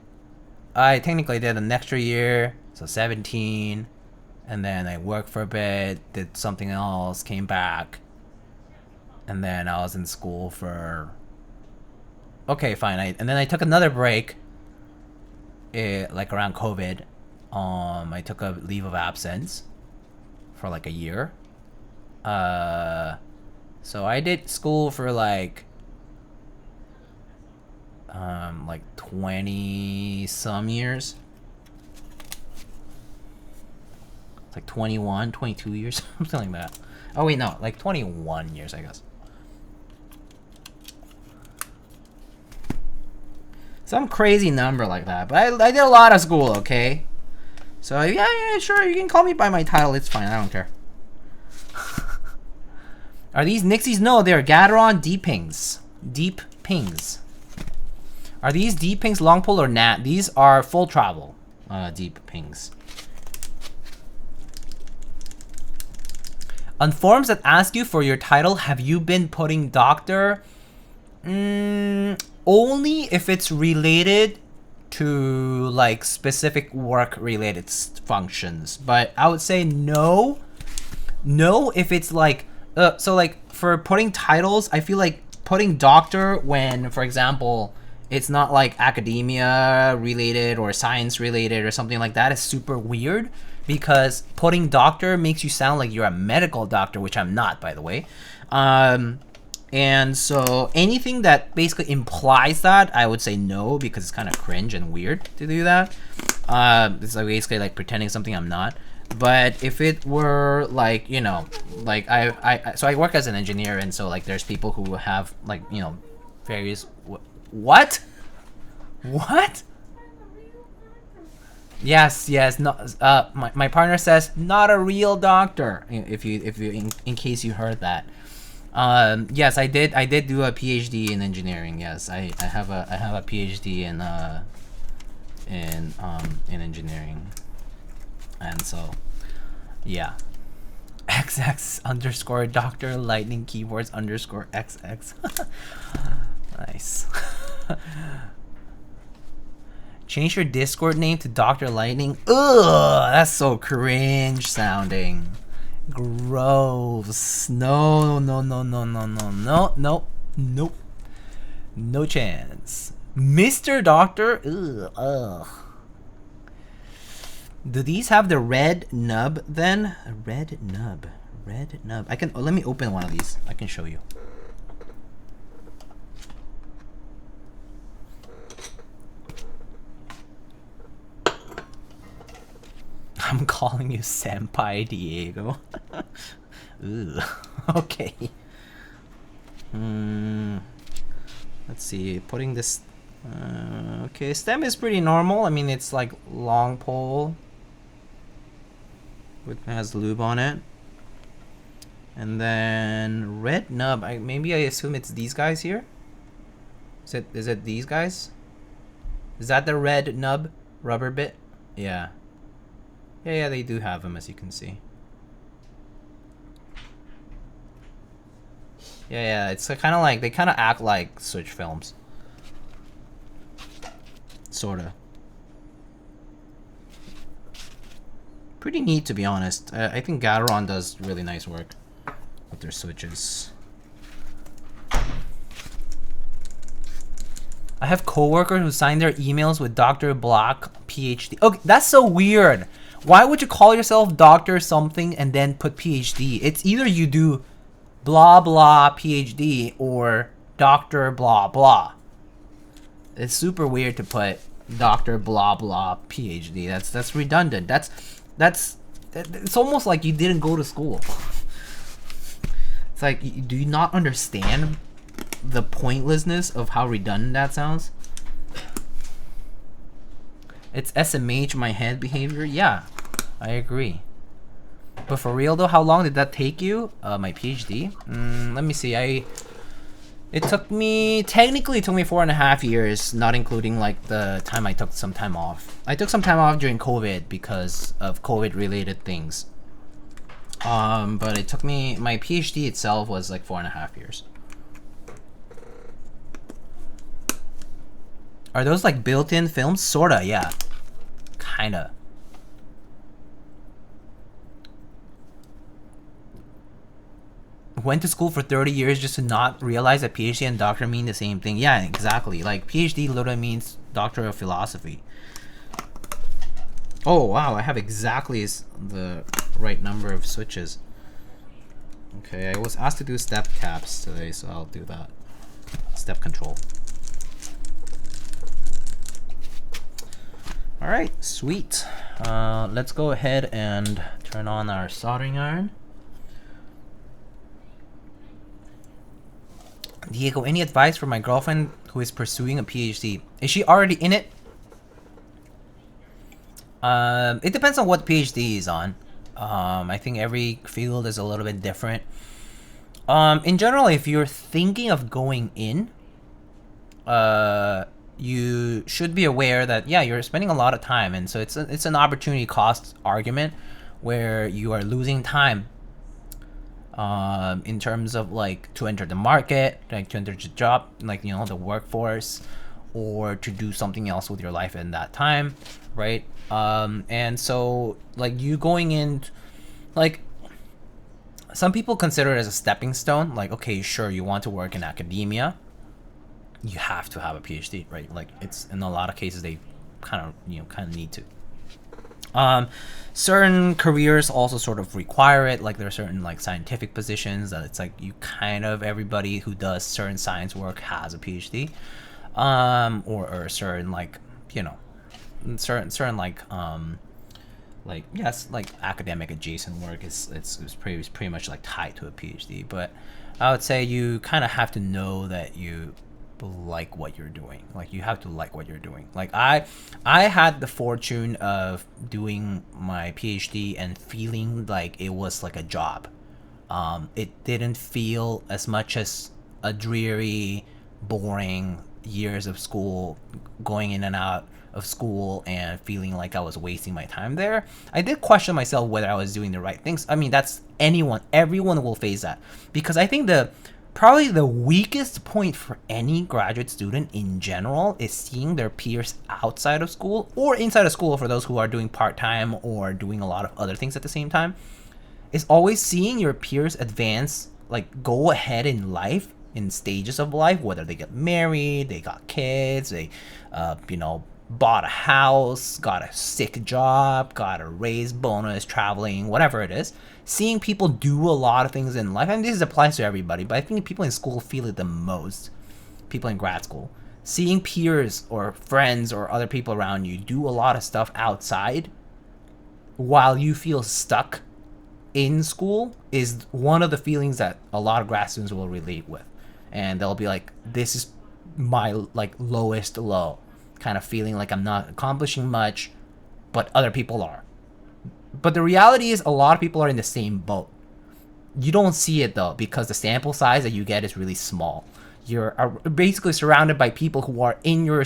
I technically did an extra year, so 17. And then I worked for a bit, did something else, came back. And then I was in school for... Okay, fine. And then I took another break, like around COVID. I took a leave of absence for like a year. So I did school for like 20 some years. It's like 21, 22 years, something like that. Oh wait, no, like 21 years, I guess. Some crazy number like that. But I did a lot of school, okay? So yeah, sure, you can call me by my title, it's fine, I don't care. Are these Nixies? No, they're Gateron Deeppings. Deep Pings. Are these Deep Pings long pull or nat? These are full travel Deep Pings. On forums that ask you for your title, have you been putting doctor? Only if it's related to like specific work related functions. But I would say no. No if it's like, so like for putting titles, I feel like putting doctor when, for example, it's not like academia related or science related or something like that is super weird, because putting doctor makes you sound like you're a medical doctor, which I'm not, by the way. And so anything that basically implies that, I would say no, because it's kind of cringe and weird to do that. It's like basically like pretending something I'm not. But if it were like, you know, like so I work as an engineer, and so like there's people who have like, you know, various what? Yes, no, my partner says not a real doctor. If you in case you heard that. Yes, I did do a PhD in engineering. Yes, I have a PhD in engineering, and so yeah. XX underscore Dr. Lightning keyboards underscore XX. Nice. Change your Discord name to Dr. Lightning. Ugh, that's so cringe sounding. Gross. No, no, no, no, no, no, no, no, nope. No chance. Mr. Doctor? Ugh, ugh. Do these have the red nub then? A red nub. Red nub. I can, let me open one of these. I can show you. I'm calling you Senpai Diego. Ooh, okay. Let's see, putting this... okay, stem is pretty normal. I mean, it's like long pole. It has lube on it. And then red nub, maybe I assume it's these guys here? Is it these guys? Is that the red nub rubber bit? Yeah. Yeah, they do have them, as you can see. Yeah, it's kind of like, they kind of act like switch films. Sorta. Pretty neat, to be honest. I think Gateron does really nice work with their switches. I have coworkers who sign their emails with Dr. Block, PhD. Okay, that's so weird. Why would you call yourself Doctor something and then put PhD? It's either you do blah blah PhD or Doctor blah blah. It's super weird to put Doctor blah blah PhD. That's redundant. It's almost like you didn't go to school. It's like, do you not understand the pointlessness of how redundant that sounds? It's SMH my head behavior. Yeah, I agree. But for real though, how long did that take you? My PhD? Let me see. It took me, technically it took me 4.5 years, not including like the time I took some time off. I took some time off during COVID because of COVID related things. But it took me, my PhD itself was like 4.5 years. Are those like built-in films? Sorta, yeah. Kinda. Went to school for 30 years just to not realize that PhD and doctor mean the same thing. Yeah, exactly. Like, PhD literally means Doctor of Philosophy. Oh, wow. I have exactly the right number of switches. Okay, I was asked to do step caps today, so I'll do that. Step control. Alright, sweet. Let's go ahead and turn on our soldering iron. Diego, any advice for my girlfriend who is pursuing a PhD? Is she already in it? It depends on what PhD is on. I think every field is a little bit different. In general, if you're thinking of going in, you should be aware that, yeah, you're spending a lot of time, and so it's an opportunity cost argument where you are losing time in terms of like to enter the market, like to enter the job, like, you know, the workforce, or to do something else with your life in that time, right? And so like you going in, like some people consider it as a stepping stone. Like, okay, sure, you want to work in academia, you have to have a PhD, right? Like, it's in a lot of cases they kind of need to. Certain careers also sort of require it. Like, there are certain like scientific positions that it's like you kind of, everybody who does certain science work has a PhD, or certain like, you know, certain like yes, like academic adjacent work it's pretty much like tied to a PhD. But I would say you kind of have to know that you like what you're doing. Like, you have to like what you're doing. Like, I had the fortune of doing my PhD and feeling like it was like a job. It didn't feel as much as a dreary, boring years of school, going in and out of school and feeling like I was wasting my time there. I did question myself whether I was doing the right things. I mean, that's everyone will face that, because I think probably the weakest point for any graduate student in general is seeing their peers outside of school or inside of school, for those who are doing part-time or doing a lot of other things at the same time. is always seeing your peers advance, like go ahead in life, in stages of life, whether they get married, they got kids, they, bought a house, got a sick job, got a raise bonus, traveling, whatever it is. Seeing people do a lot of things in life, and this applies to everybody, but I think people in school feel it the most. People in grad school. Seeing peers or friends or other people around you do a lot of stuff outside while you feel stuck in school is one of the feelings that a lot of grad students will relate with. And they'll be like, this is my like lowest low, kind of feeling like I'm not accomplishing much, but other people are. But the reality is a lot of people are in the same boat. You don't see it though, because the sample size that you get is really small. You're basically surrounded by people who are in your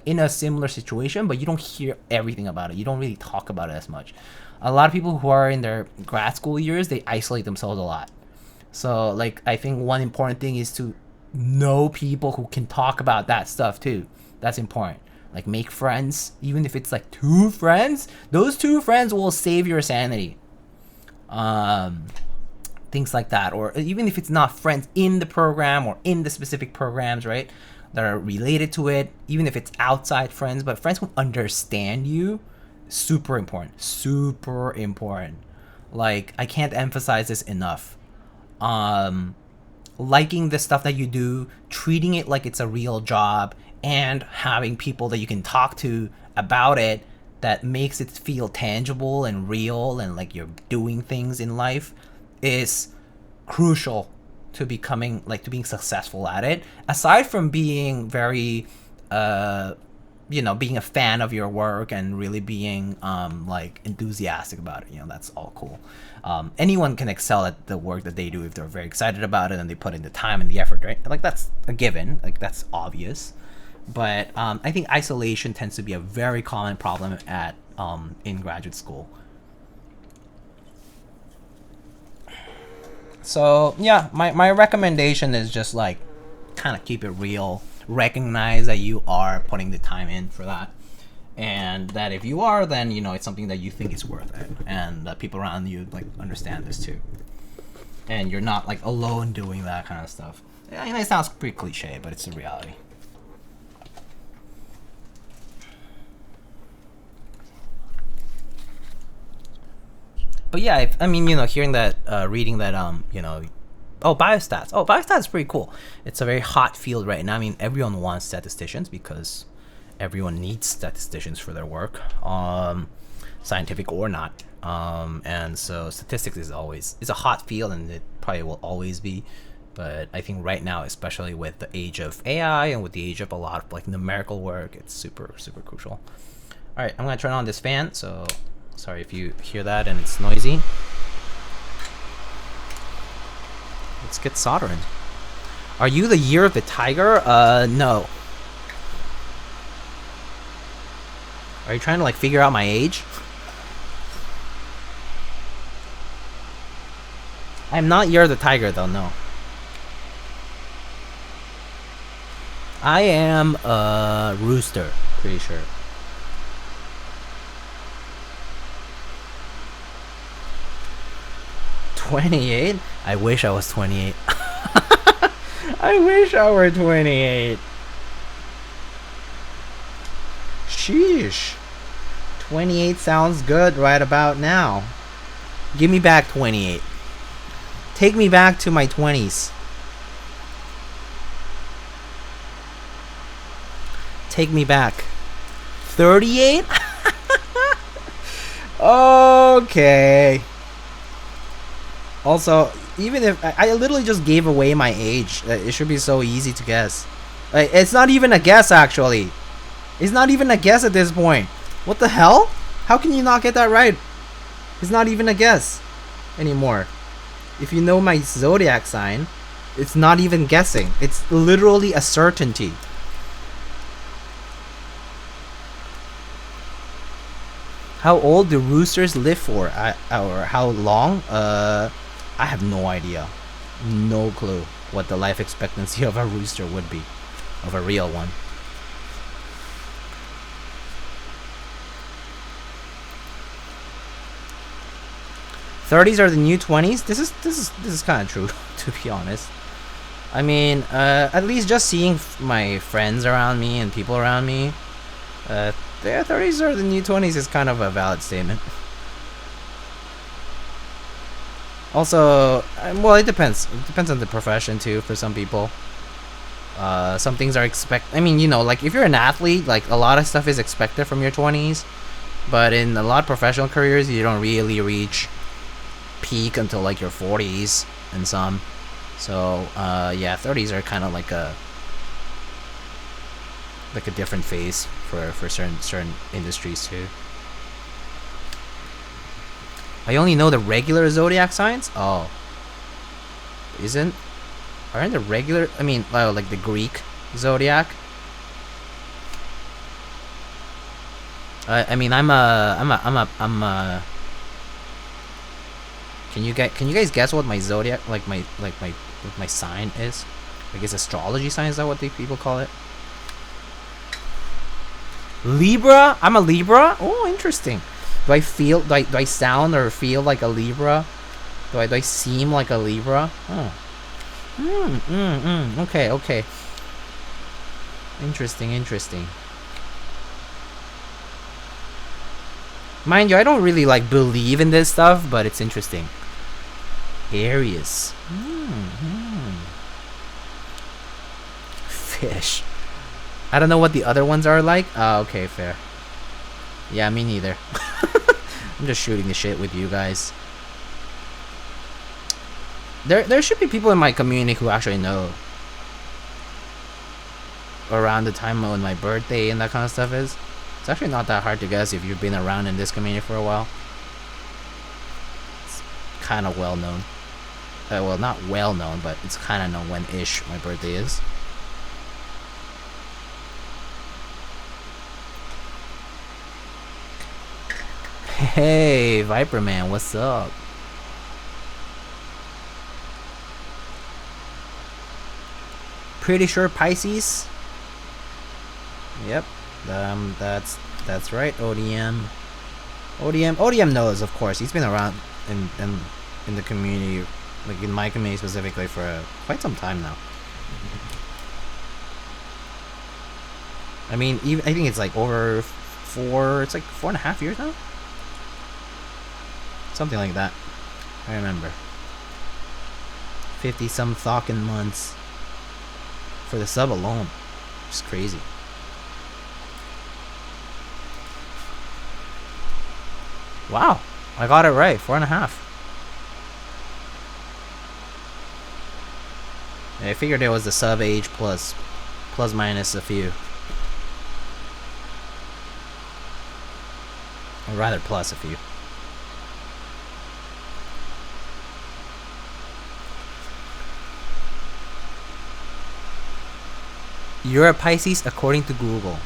in a similar situation, but you don't hear everything about it. You don't really talk about it as much. A lot of people who are in their grad school years, they isolate themselves a lot. So like I think one important thing is to know people who can talk about that stuff too. That's important. Like make friends, even if it's like 2 friends, those 2 friends will save your sanity. Things like that. Or even if it's not friends in the program or in the specific programs, right, that are related to it, even if it's outside friends, but friends who understand you, super important. Super important. Like I can't emphasize this enough. Liking the stuff that you do, treating it like it's a real job, and having people that you can talk to about it that makes it feel tangible and real and like you're doing things in life is crucial to becoming like to being successful at it. Aside from being very being a fan of your work and really being like enthusiastic about it, that's all cool. Anyone can excel at the work that they do if they're very excited about it and they put in the time and the effort, right? Like that's a given, like that's obvious. But I think isolation tends to be a very common problem at in graduate school. So yeah, my recommendation is just like kind of keep it real. Recognize that you are putting the time in for that, and that if you are, then it's something that you think is worth it, and that people around you like understand this too, and you're not like alone doing that kind of stuff. It sounds pretty cliche, but it's the reality. But yeah, hearing that, reading that, biostats. Oh, biostats is pretty cool. It's a very hot field right now. Everyone wants statisticians because everyone needs statisticians for their work, scientific or not. And so statistics is a hot field, and it probably will always be. But I think right now, especially with the age of AI and with the age of a lot of like numerical work, it's super, super crucial. All right, I'm gonna turn on this fan. So sorry if you hear that and it's noisy. Let's get soldering. Are you the year of the tiger? No. Are you trying to like figure out my age? I'm not year of the tiger though, no. I am a rooster, pretty sure. "28? I wish I was 28. I wish I were 28. Sheesh. 28 sounds good right about now. Give me back 28. Take me back to my 20s. Take me back. 38? Okay. Also, even if I literally just gave away my age, it should be so easy to guess. It's not even a guess, actually. It's not even a guess at this point. What the hell? How can you not get that right? It's not even a guess anymore. If you know my zodiac sign, it's not even guessing. It's literally a certainty. How old do roosters live for? Or how long? I have no idea. No clue what the life expectancy of a rooster would be. Of a real one. 30s are the new 20s. This is kind of true, to be honest. I mean, at least just seeing my friends around me and people around me, their 30s are the new 20s is kind of a valid statement. Also, well, it depends. It depends on the profession too. For some people, some things are I mean, you know, like if you're an athlete, like a lot of stuff is expected from your 20s, but in a lot of professional careers, you don't really reach peak until like your 40s and some. So yeah, 30s are kind of like a different phase for certain industries too. I only know the regular zodiac signs. Oh, aren't the regular? I mean, like the Greek zodiac. I mean, I'm a. Can you guys guess what my zodiac, like my sign is? I guess astrology sign, is that what the people call it? Libra. I'm a Libra. Oh, interesting. Do I sound or feel like a Libra? Do I seem like a Libra? Oh. Okay. Interesting. Mind you, I don't really like believe in this stuff, but it's interesting. Aries. Fish. I don't know what the other ones are like. Oh, okay, fair. Yeah, me neither. I'm just shooting the shit with you guys. There should be people in my community who actually know around the time when my birthday and that kind of stuff is. It's actually not that hard to guess if you've been around in this community for a while. It's kind of well known. Well, not well known, but it's kind of known when-ish my birthday is. Hey, Viper Man, what's up? Pretty sure Pisces. Yep, that's right. ODM knows, of course. He's been around in the community, like in my community specifically, for quite some time now. I mean, I think it's like over it's like 4.5 years now. Something like that. I remember. 50-some fucking months for the sub alone. Just crazy. Wow, I got it right. 4.5. I figured it was the sub age plus minus a few. Or rather plus a few. You're a Pisces according to Google.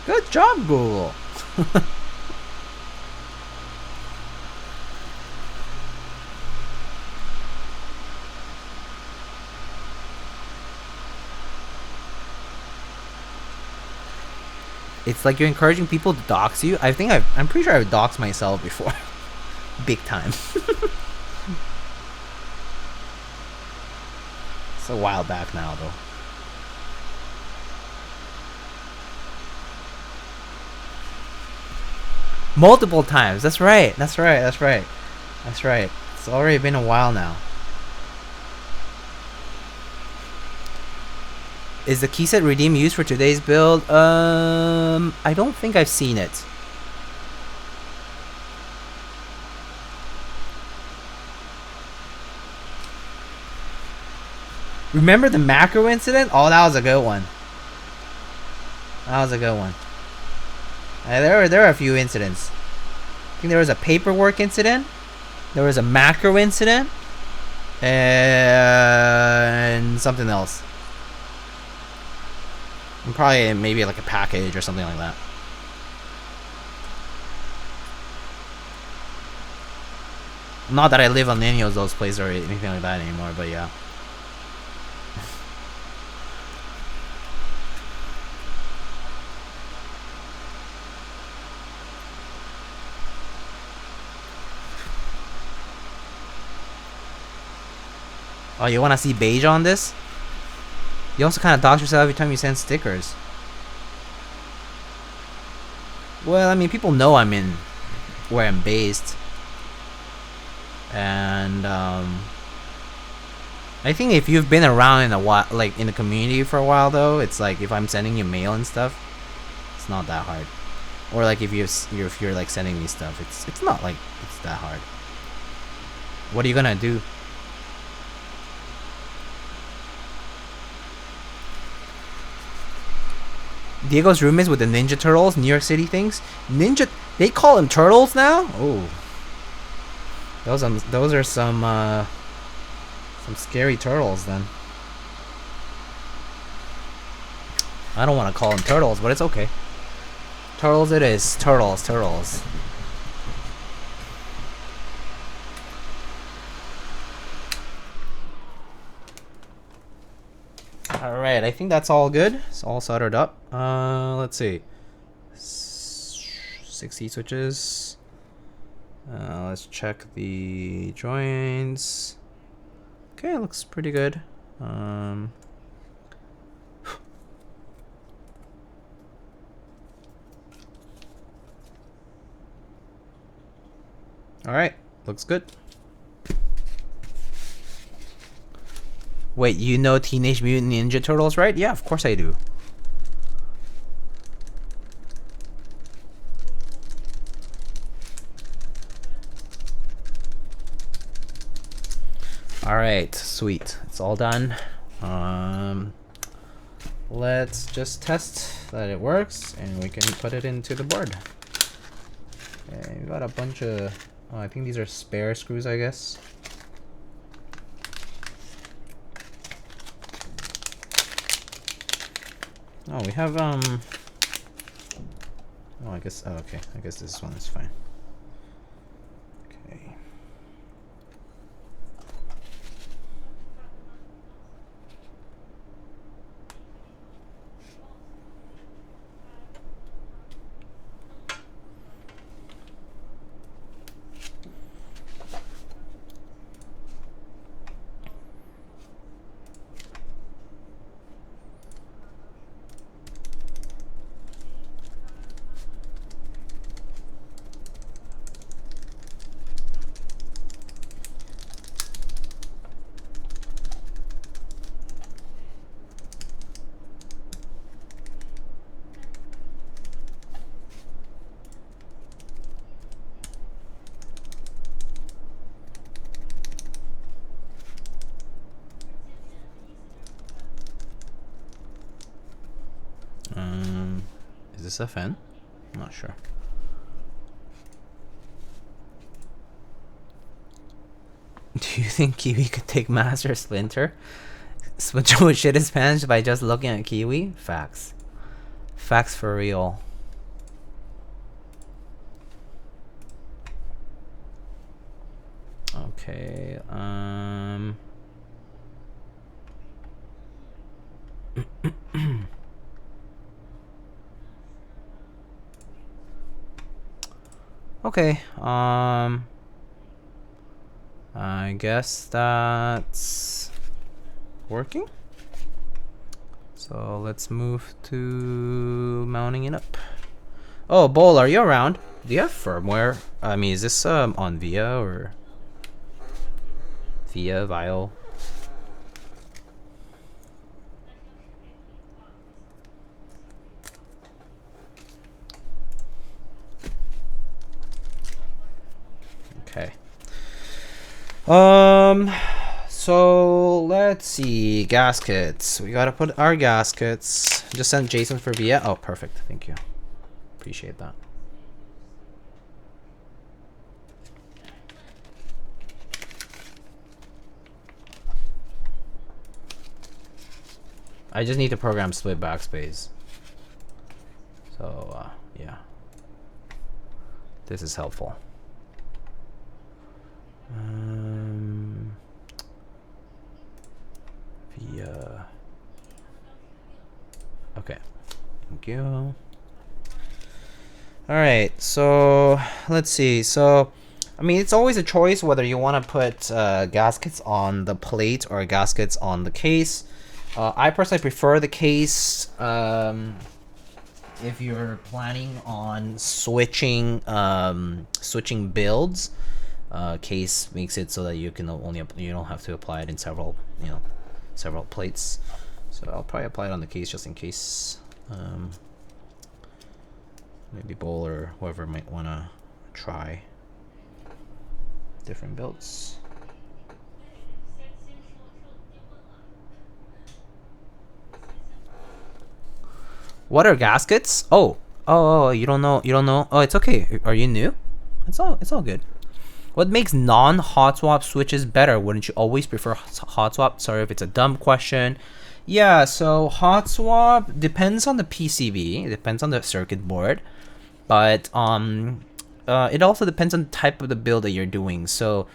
Good job, Google. It's like you're encouraging people to dox you. I'm pretty sure I've doxed myself before. Big time. It's a while back now, though. Multiple times. That's right. It's already been a while now. Is the keyset redeem used for today's build? I don't think I've seen it. Remember the macro incident? Oh, that was a good one. There are a few incidents. I think there was a paperwork incident. There was a macro incident. And something else. And probably maybe like a package or something like that. Not that I live on any of those places or anything like that anymore, but yeah. Oh, you want to see beige on this? You also kind of dox yourself every time you send stickers. Well, I mean, people know I'm in where I'm based. And, I think if you've been around in a while, like in the community for a while though, it's like if I'm sending you mail and stuff, it's not that hard. Or like if you're like sending me stuff, it's not like it's that hard. What are you gonna do? Diego's roommates with the Ninja Turtles, New York City things. They call them turtles now? Oh. Those are some scary turtles then. I don't want to call them turtles, but it's okay. Turtles it is. Turtles. Alright, I think that's all good. It's all soldered up. Let's see. 6 heat switches. Let's check the joints. Okay, it looks pretty good. Alright, looks good. Wait, you know Teenage Mutant Ninja Turtles, right? Yeah, of course I do. Alright, sweet. It's all done. Let's just test that it works and we can put it into the board. Okay, we got a bunch of... Oh, I think these are spare screws, I guess. Oh, we have, oh, I guess, oh, okay. I guess this one is fine. Okay. Is this a fan? I'm not sure. Do you think Kiwi could take Master Splinter? Splinter would shit his pants by just looking at Kiwi? Facts. Facts for real. Okay, okay, I guess that's working. So let's move to mounting it up. Oh, Bowl, are you around? Do you have firmware? I mean, is this on VIA or VIA, Vile? Okay. So let's see, gaskets. We gotta put our gaskets. Just send Jason for VIA. Oh, perfect. Thank you. Appreciate that. I just need to program split backspace. So, yeah. This is helpful. VIA. Okay. Thank you. Alright, so let's see. So I mean, it's always a choice whether you want to put gaskets on the plate or gaskets on the case. I personally prefer the case. If you're planning on switching switching builds, case makes it so that you can you don't have to apply it in several several plates. So I'll probably apply it on the case just in case. Maybe Bowl or whoever might want to try different builds. What are gaskets? Oh, you don't know. You don't know. Oh, it's okay. Are you new? It's all good. What makes non-hot swap switches better? Wouldn't you always prefer hot swap? Sorry if it's a dumb question. Yeah, so hot swap depends on the PCB. It depends on the circuit board, but it also depends on the type of the build that you're doing. So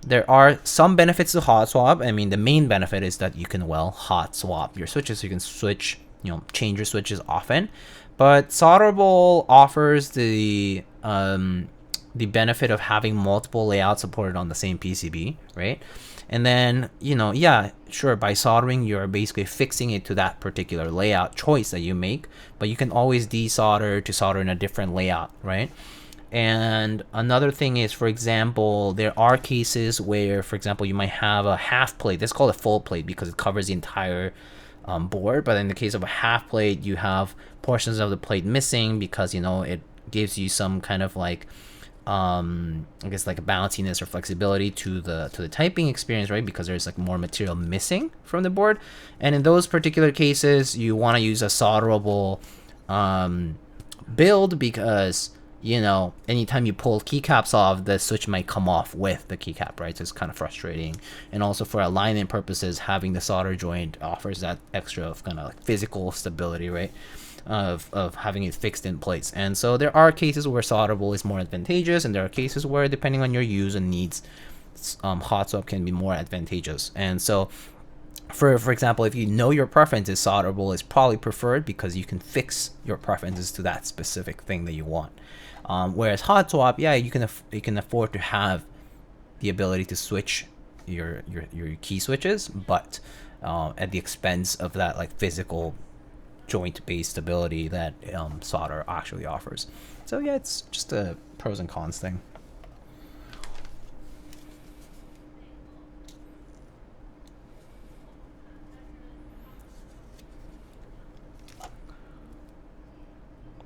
there are some benefits to hot swap. I mean, the main benefit is that you can hot swap your switches. You can switch, change your switches often. But solderable offers the benefit of having multiple layouts supported on the same PCB, right? And then, yeah, sure, by soldering, you're basically fixing it to that particular layout choice that you make, but you can always desolder to solder in a different layout, right? And another thing is, for example, there are cases where, for example, you might have a half plate. This is called a full plate because it covers the entire board. But in the case of a half plate, you have portions of the plate missing because, it gives you some kind of like, I guess like a bounciness or flexibility to the typing experience, right? Because there's like more material missing from the board. And in those particular cases, you want to use a solderable build because, anytime you pull keycaps off, the switch might come off with the keycap, right? So it's kind of frustrating. And also for alignment purposes, having the solder joint offers that extra of kind of like physical stability, right? Of having it fixed in place. And so there are cases where solderable is more advantageous, and there are cases where, depending on your use and needs, hot swap can be more advantageous. And so for example, if your preference is solderable is probably preferred because you can fix your preferences to that specific thing that you want. Whereas hot swap, yeah, you can afford to have the ability to switch your key switches, but at the expense of that like physical joint-based stability that solder actually offers. So yeah, it's just a pros and cons thing.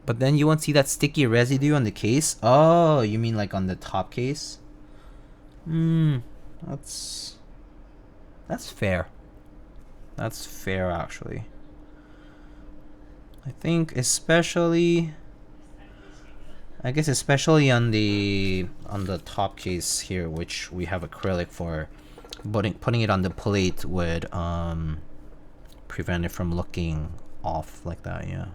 But then you won't see that sticky residue on the case. Oh, you mean like on the top case? That's fair. That's fair, actually. I think especially on the top case here, which we have acrylic for, putting it on the plate would prevent it from looking off like that. Yeah.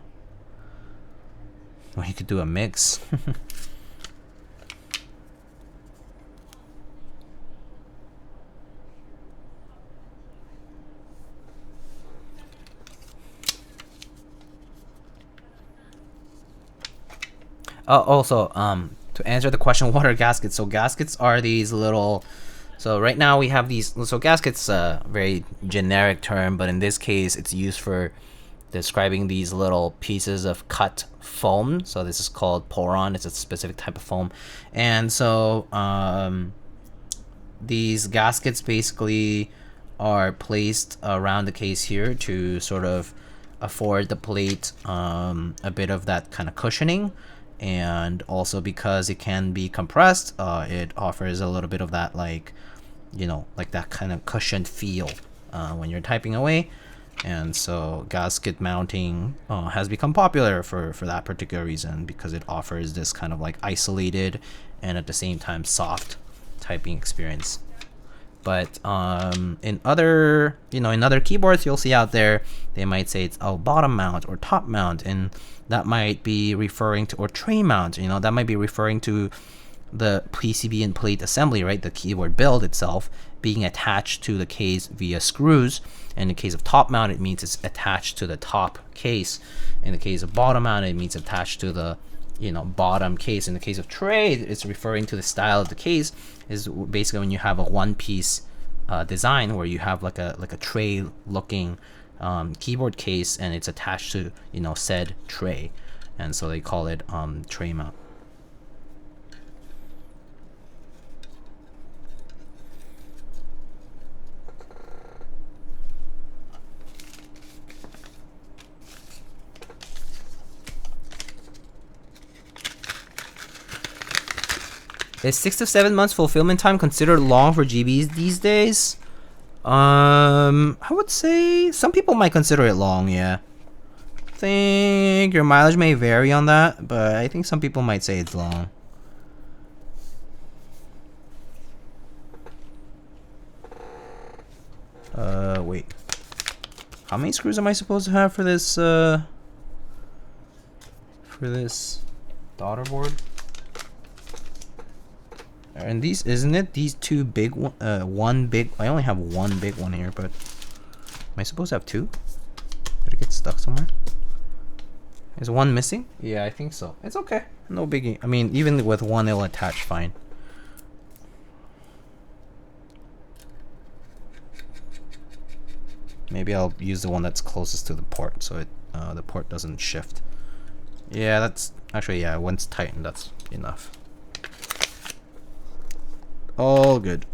Well, you could do a mix. Also, to answer the question, what are gaskets? So gaskets are these little. So right now we have these. So gaskets, very generic term, but in this case, it's used for describing these little pieces of cut foam. So this is called poron. It's a specific type of foam, and so these gaskets basically are placed around the case here to sort of afford the plate a bit of that kind of cushioning. And also because it can be compressed, it offers a little bit of that like that kind of cushioned feel when you're typing away. And so gasket mounting has become popular for that particular reason, because it offers this kind of like isolated and at the same time soft typing experience. But in other keyboards you'll see out there, they might say it's bottom mount or top mount, and that might be referring to, or tray mount, that might be referring to the PCB and plate assembly, right? The keyboard build itself being attached to the case via screws. In the case of top mount, it means it's attached to the top case. In the case of bottom mount, it means attached to the you know, bottom case. In the case of tray, it's referring to the style of the case. Is basically when you have a one-piece design where you have like a tray looking keyboard case, and it's attached to, you know, said tray, and so they call it tray mount. Is 6 to 7 months fulfillment time considered long for GBs these days? I would say some people might consider it long, yeah. I think your mileage may vary on that, but I think some people might say it's long. Wait. How many screws am I supposed to have for this daughter board? And these, isn't it these two big one, one big, I only have one big one here, but am I supposed to have two? Did it get stuck somewhere? Is one missing? Yeah, I think so. It's okay, no biggie. I mean, even with one, it'll attach fine. Maybe I'll use the one that's closest to the port, so it the port doesn't shift. Yeah, that's actually, yeah, once tightened, that's enough. All good.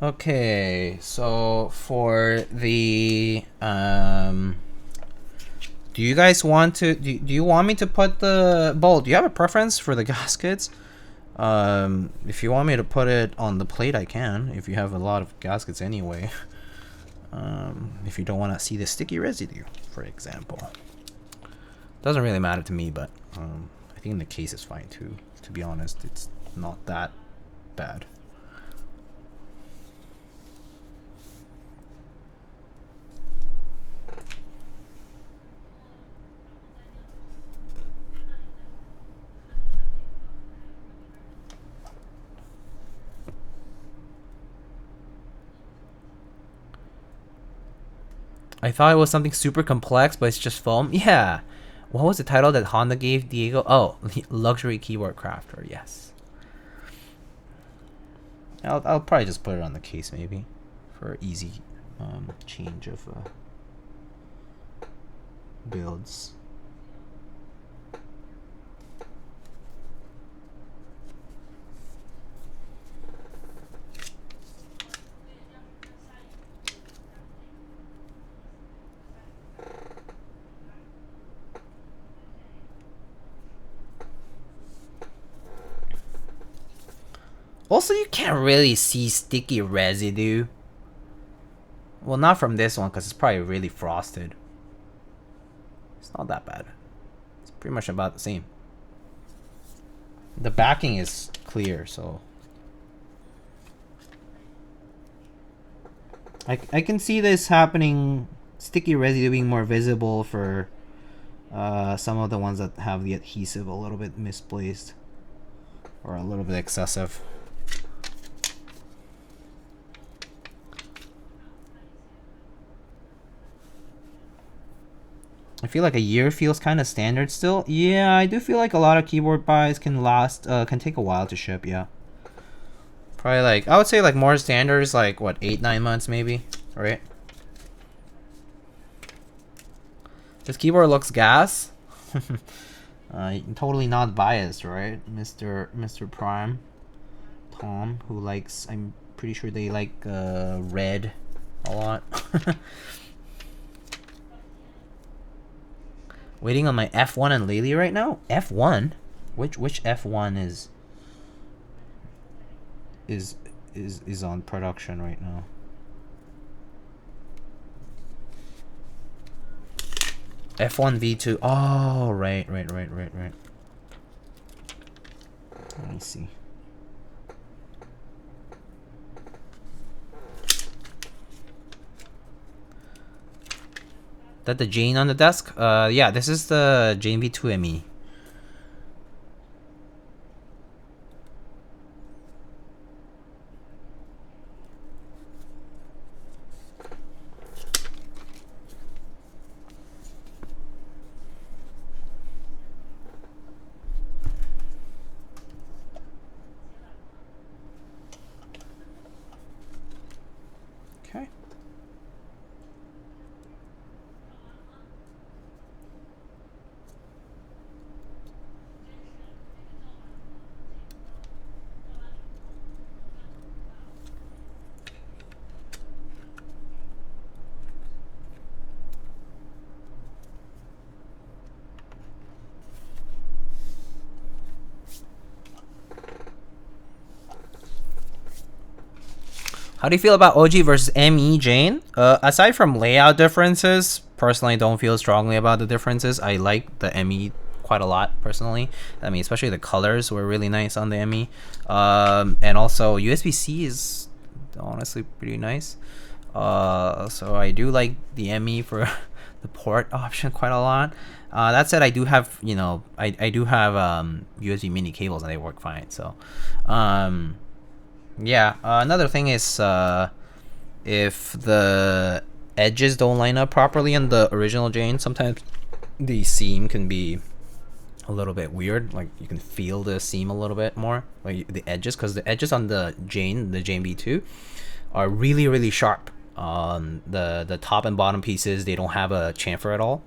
Okay, so for the do you guys want to do you want me to put the bolt? Do you have a preference for the gaskets? If you want me to put it on the plate, I can, if you have a lot of gaskets anyway. If you don't want to see the sticky residue, for example. Doesn't really matter to me, but I think the case is fine too, to be honest. It's not that bad. I thought it was something super complex, but it's just foam. Yeah. What was the title that Honda gave Diego? Oh, luxury keyboard crafter. Yes. I'll probably just put it on the case maybe for easy change of builds. Also, you can't really see sticky residue. Well, not from this one, because it's probably really frosted. It's not that bad. It's pretty much about the same. The backing is clear, so... I can see this happening, sticky residue being more visible for some of the ones that have the adhesive a little bit misplaced. Or a little bit excessive. I feel like a year feels kind of standard still. Yeah, I do feel like a lot of keyboard buys can last, can take a while to ship, yeah. Probably like, I would say like more standard is like, what, 8-9 months maybe, right? This keyboard looks gas. Totally not biased, right? Mr. Prime. Tom, who likes, I'm pretty sure they like red a lot. Waiting on my F1 and Lily right now. F1? Which F1 is on production right now? F1 V2. Oh, right. Let me see. That the Jane on the desk? Yeah, this is the Jane V2 ME. How do you feel about OG versus ME Jane? Aside from layout differences, personally don't feel strongly about the differences. I like the ME quite a lot personally. I mean, especially the colors were really nice on the ME. And also USB-C is honestly pretty nice. So I do like the ME for the port option quite a lot. That said, I do have, you know, I do have USB mini cables and they work fine. So yeah, another thing is if the edges don't line up properly in the original Jane, sometimes the seam can be a little bit weird. Like you can feel the seam a little bit more, like the edges, because the edges on the Jane B2 are really sharp. The top and bottom pieces, they don't have a chamfer at all,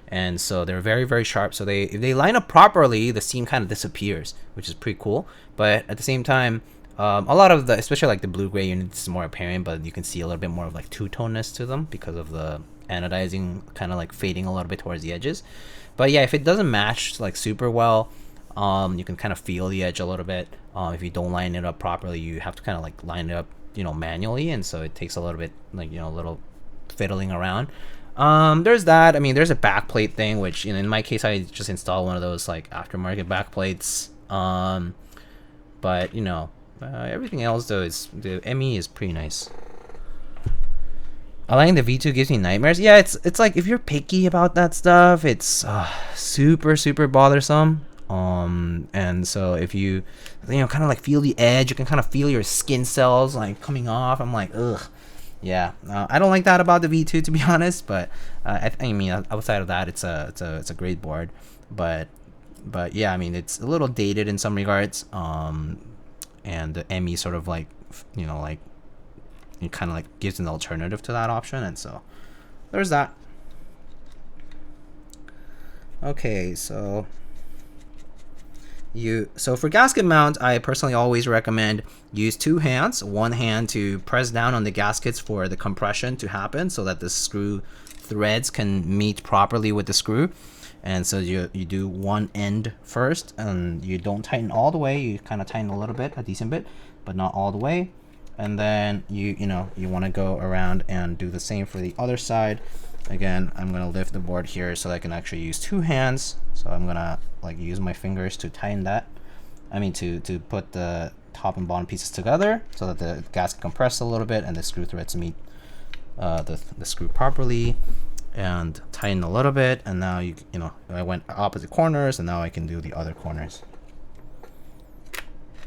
and so they're very sharp. So if they line up properly, the seam kind of disappears, which is pretty cool. But at the same time, a lot of the, especially like the blue-gray units, is more apparent, but you can see a little bit more of like two-toneness to them because of the anodizing kind of like fading a little bit towards the edges. But yeah, if it doesn't match like super well, you can kind of feel the edge a little bit. If you don't line it up properly, you have to kind of like line it up, you know, manually, and so it takes a little bit, like, you know, a little fiddling around. There's that. I mean, there's a backplate thing, which, you know, in my case, I just installed one of those like aftermarket backplates. But you know, everything else though, is the ME is pretty nice. Aligning the V2 gives me nightmares. Yeah, it's like if you're picky about that stuff, it's super bothersome. And so if you know, kind of like feel the edge, you can kind of feel your skin cells like coming off. I'm like, ugh. Yeah, I don't like that about the V2, to be honest. But I mean, outside of that, it's a great board. But yeah, I mean, it's a little dated in some regards. And the ME sort of like, you know, like it kind of like gives an alternative to that option, and so there's that. Okay, so for gasket mount, I personally always recommend use two hands. One hand to press down on the gaskets for the compression to happen, so that the screw threads can meet properly with the screw. And so you do one end first, and you don't tighten all the way. You kind of tighten a little bit, a decent bit, but not all the way. And then you want to go around and do the same for the other side. Again, I'm gonna lift the board here so that I can actually use two hands. So I'm gonna like use my fingers to tighten that. I mean to put the top and bottom pieces together so that the gasket compress a little bit and the screw threads meet the screw properly, and tighten a little bit. And now you know, I went opposite corners, and now I can do the other corners.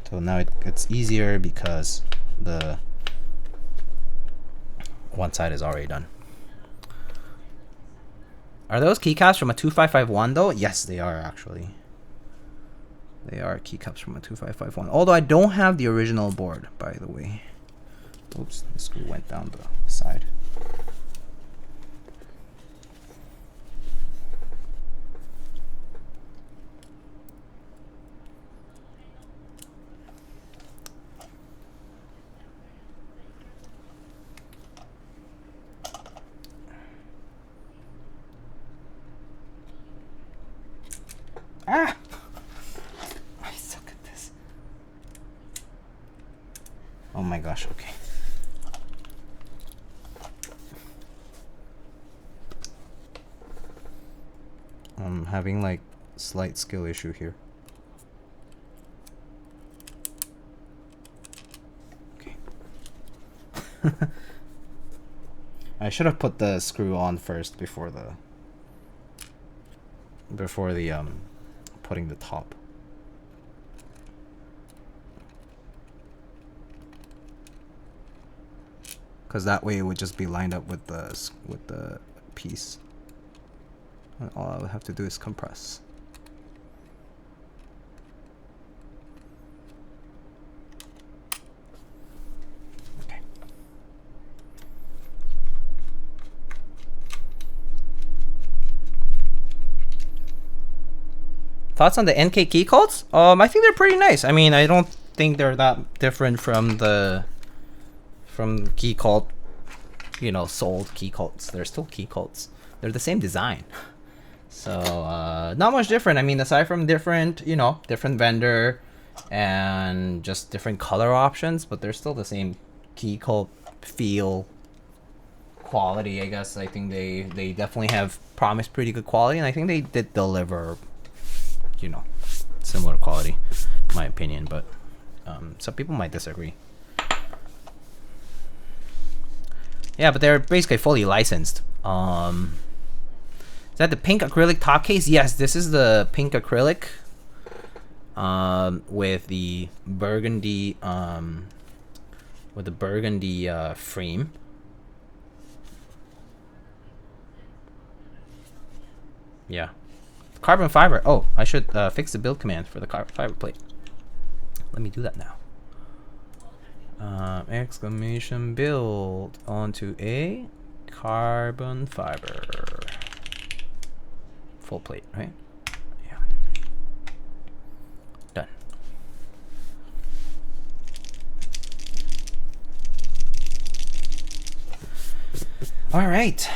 So now it's easier because the one side is already done. Are those keycaps from a 2551 though? Yes, they are actually. They are keycaps from a 2551. Although I don't have the original board, by the way. Oops, the screw went down the side. Ah! I suck at this. Oh my gosh, okay. I'm having like slight skill issue here. Okay. I should have put the screw on first before the putting the top. Because that way it would just be lined up with the piece. And all I would have to do is compress. Okay. Thoughts on the NK key codes? I think they're pretty nice. I mean, I don't think they're that different from key cult, you know, sold key cults. They're still key cults. They're the same design. So not much different. I mean, aside from different, you know, different vendor and just different color options, but they're still the same key coat feel quality, I guess. I think they definitely have promised pretty good quality, and I think they did deliver, you know, similar quality, in my opinion. But some people might disagree. Yeah, but they're basically fully licensed. Is that the pink acrylic top case? Yes, this is the pink acrylic with the burgundy frame. Yeah, carbon fiber. Oh, I should fix the build command for the carbon fiber plate. Let me do that now. Exclamation build onto a carbon fiber full plate, right? Yeah. Done. All right.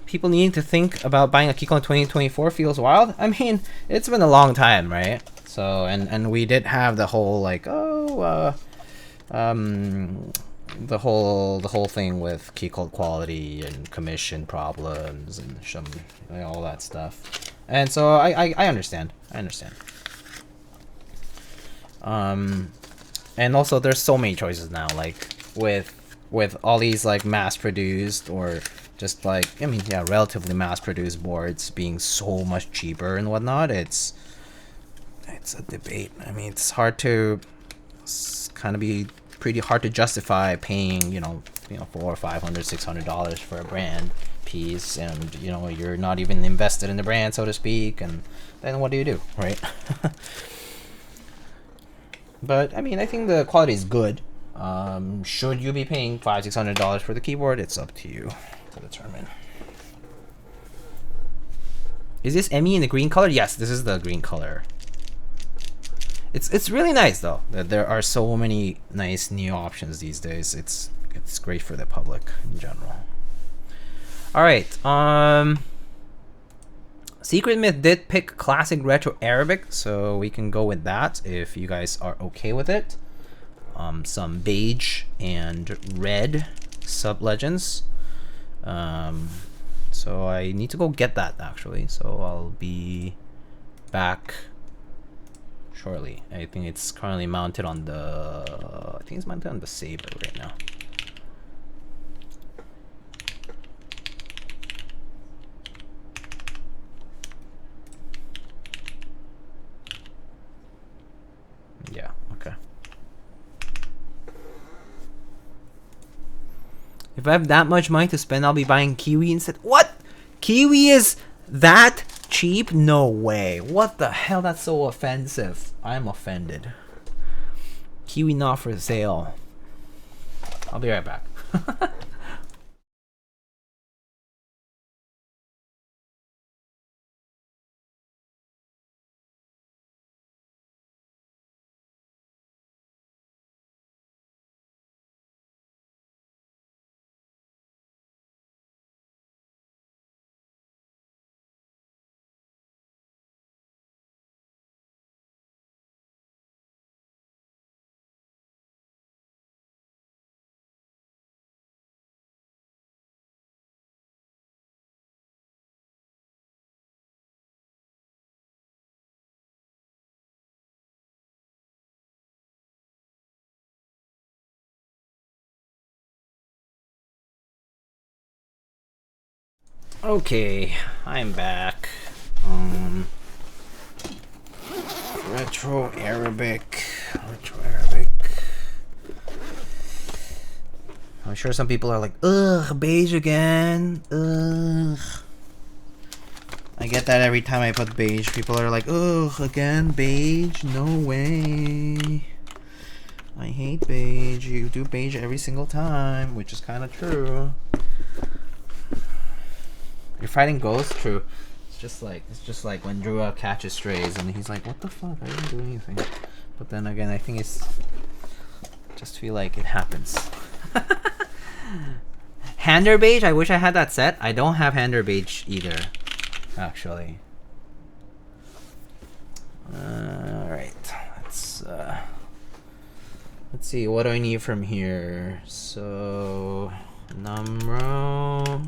People needing to think about buying a Keyco in 2024 feels wild. I mean, it's been a long time, right? So, and we did have the whole like, the whole thing with key code quality and commission problems and some, you know, all that stuff. And so I understand. And also there's so many choices now, like with all these like mass produced or just like, I mean, yeah, relatively mass produced boards being so much cheaper and whatnot. It's a debate. I mean, it's kind of be pretty hard to justify paying, you know, $400, $500, $600 for a brand piece, and you know, you're not even invested in the brand, so to speak, and then what do you do, right? But I mean, I think the quality is good. Should you be paying $500, $600 for the keyboard? It's up to you to determine. Is this ME in the green color? Yes, this is the green color. It's really nice though that there are so many nice new options these days. It's great for the public in general. All right. Secret Myth did pick classic retro Arabic, so we can go with that if you guys are okay with it. Some beige and red sub legends. So I need to go get that actually. So I'll be back shortly. I think it's currently mounted on the. I think it's mounted on the Saber right now. Yeah. Okay. If I have that much money to spend, I'll be buying Kiwi instead. What? Kiwi is that cheap? No way. What the hell? That's so offensive. I'm offended. Kiwi not for sale. I'll be right back. Okay, I'm back. Retro Arabic. I'm sure some people are like, ugh, beige again. Ugh. I get that every time I put beige. People are like, ugh, again, beige? No way. I hate beige. You do beige every single time, which is kind of true. You're fighting ghosts? True. It's just like when Drew catches strays and he's like, what the fuck? I didn't do anything. But then again, I think it's just feel like it happens. Hander beige? I wish I had that set. I don't have Hander beige either, actually. Alright. Let's see, what do I need from here? So, numero.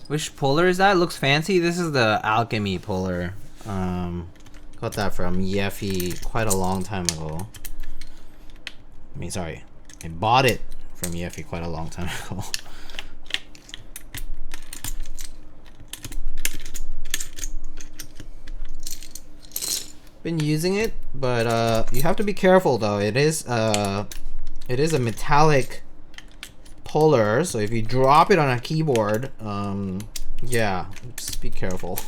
Which puller is that? Looks fancy. This is the Alchemy puller. Got that from Yeffy quite a long time ago. I mean, sorry, I bought it from Yeffy quite a long time ago. Been using it, but you have to be careful though. It is a metallic puller, so if you drop it on a keyboard, yeah, just be careful.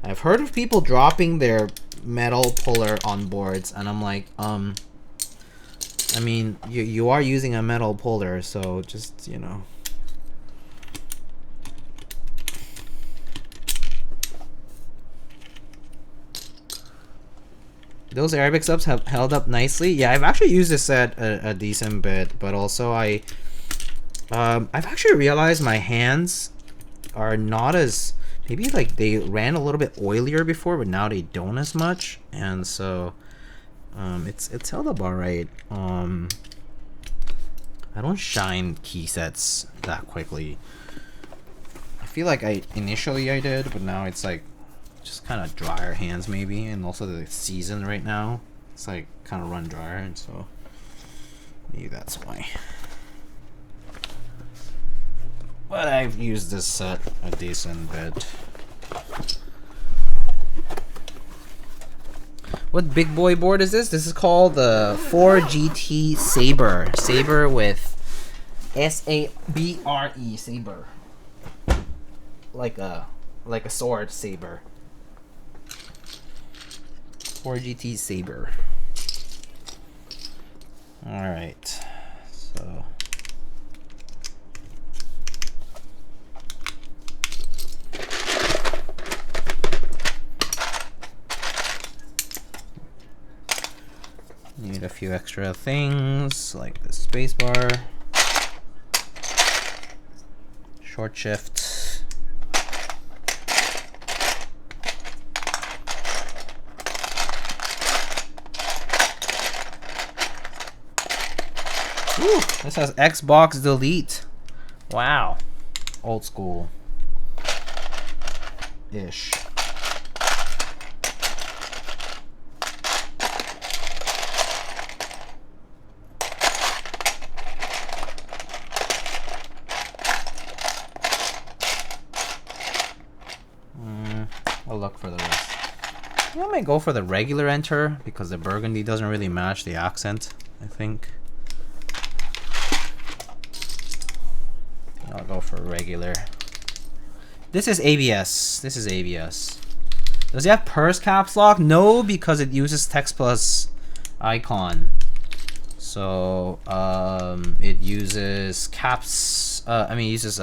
I've heard of people dropping their metal puller on boards, and I'm like, I mean, you are using a metal puller, so just, you know. Those Arabic subs have held up nicely. Yeah, I've actually used this set a decent bit, but also I've actually realized my hands are not as, maybe like they ran a little bit oilier before, but now they don't as much, and so it's held up all right. I don't shine key sets that quickly. I feel like initially I did, but now it's like just kind of drier hands maybe, and also the season right now, it's like kind of run drier, and so maybe that's why. But I've used this set a decent bit. What big boy board is this? This is called the 4GT Saber. Saber with S-A-B-R-E, Saber. Like a sword saber. 4GT Saber. Alright. So need a few extra things like the spacebar, short shift, ooh, this has Xbox delete. Wow, old school ish. I'll look for the rest. I might go for the regular enter because the burgundy doesn't really match the accent, I think. I'll go for regular. This is ABS. This is ABS. Does it have purse caps lock? No, because it uses text plus icon. So it uses caps. I mean, it uses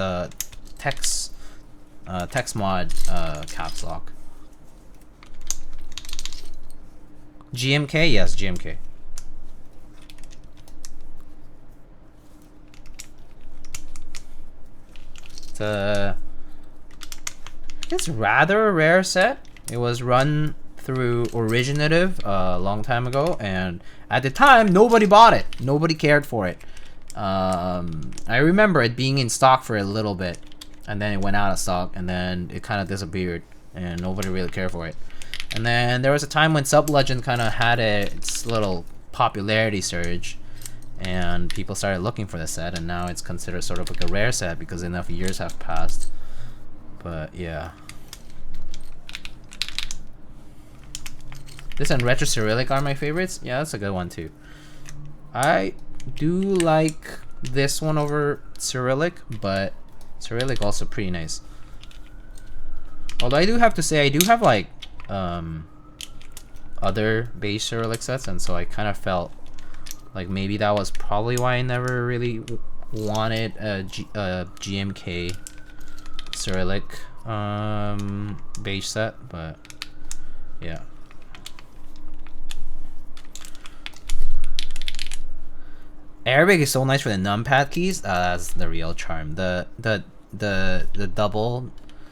text mod caps lock. GMK? Yes, GMK. It's rather a rare set. It was run through Originative a long time ago, and at the time nobody bought it. Nobody cared for it. I remember it being in stock for a little bit, and then it went out of stock, and then it kind of disappeared, and nobody really cared for it. And then there was a time when Sub Legend kind of had its little popularity surge, and people started looking for the set, and now it's considered sort of like a rare set because enough years have passed. But yeah. This and Retro Cyrillic are my favorites. Yeah, that's a good one too. I do like this one over Cyrillic, but Cyrillic also pretty nice. Although I do have to say, I do have like other beige acrylic sets, and so I kind of felt like maybe that was probably why I never really wanted a GMK acrylic beige set, but yeah. Arabic is so nice for the numpad keys. That's the real charm. The double,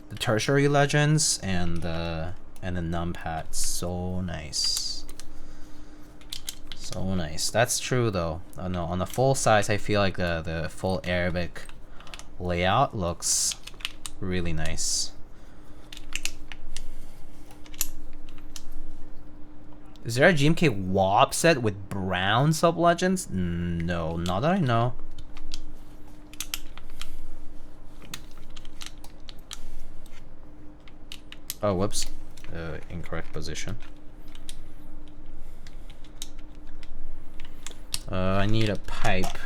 the tertiary legends and the numpad, so nice. So nice. That's true though. No, on the full size, I feel like the full Arabic layout looks really nice. Is there a GMK WAP set with brown sub-legends? No, not that I know. Oh, whoops. Incorrect position. I need a pipe.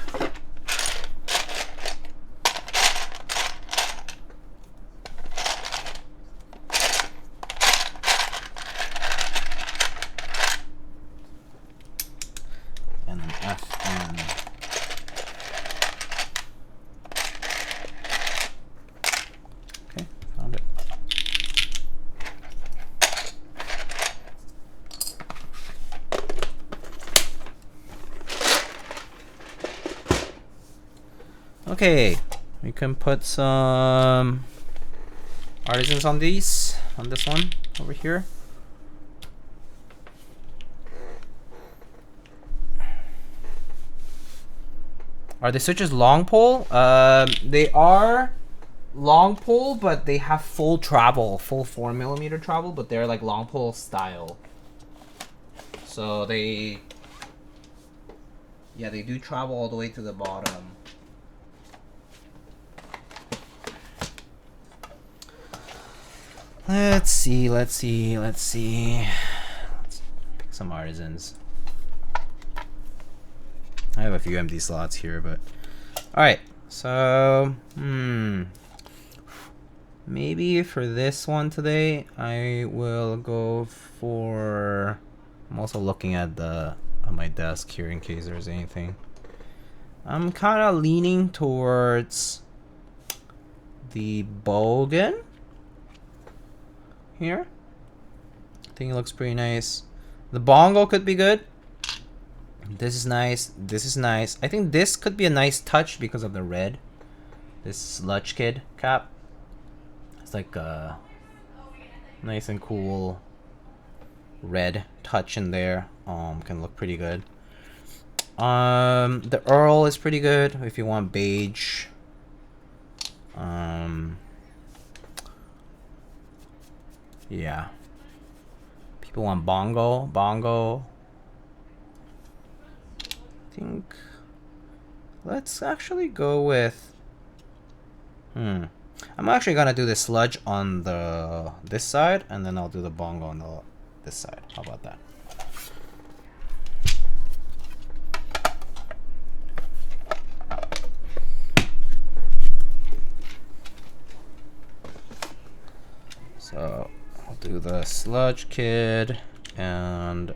And an FN. Okay, found it. Okay, we can put some artisans on these, on this one over here. Are the switches long pole? They are long pole, but they have full travel, full 4mm travel, but they're like long pole style. So they, yeah, they do travel all the way to the bottom. Let's see. Let's pick some artisans. I have a few empty slots here, but alright, so maybe for this one today I will go for, I'm also looking at the on my desk here in case there's anything. I'm kind of leaning towards the Bogan here. I think it looks pretty nice. The Bongo could be good. This is nice. This is nice. I think this could be a nice touch because of the red. This Sludge Kid cap. It's like a nice and cool red touch in there. Can look pretty good. The Earl is pretty good if you want beige. Yeah. People want Bongo. I think let's actually go with I'm actually gonna do the sludge on this side, and then I'll do the Bongo on this side. How about that? So I'll do the Sludge Kid and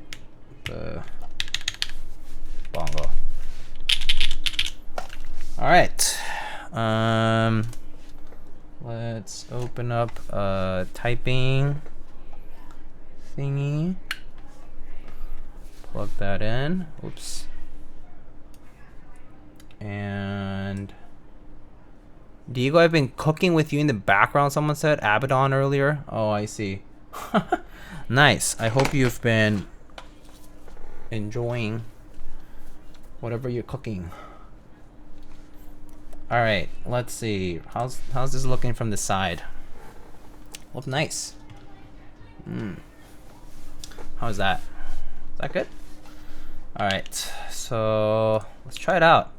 the Bongo. All right. Let's open up a typing thingy. Plug that in. Oops. And Diego, I've been cooking with you in the background, someone said. Abaddon earlier. Oh, I see. Nice. I hope you've been enjoying whatever you're cooking. All right, let's see. How's this looking from the side? Look nice. How's that? Is that good? All right, so let's try it out.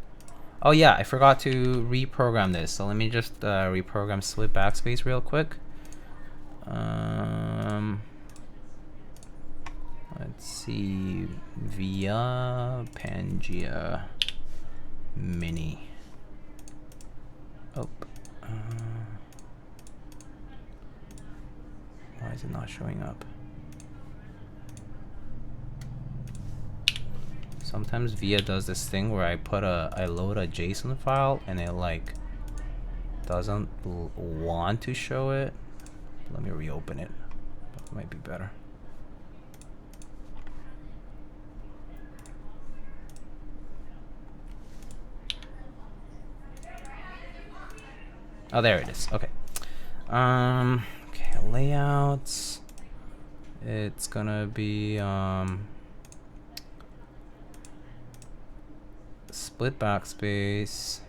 Oh yeah, I forgot to reprogram this. So let me just reprogram split backspace real quick. Let's see, via Pangea Mini. Oh, is it not showing up? Sometimes VIA does this thing where I load a JSON file and it like doesn't want to show it. Let me reopen it. That might be better. Oh, there it is. Okay. Okay, layouts. It's gonna be split backspace.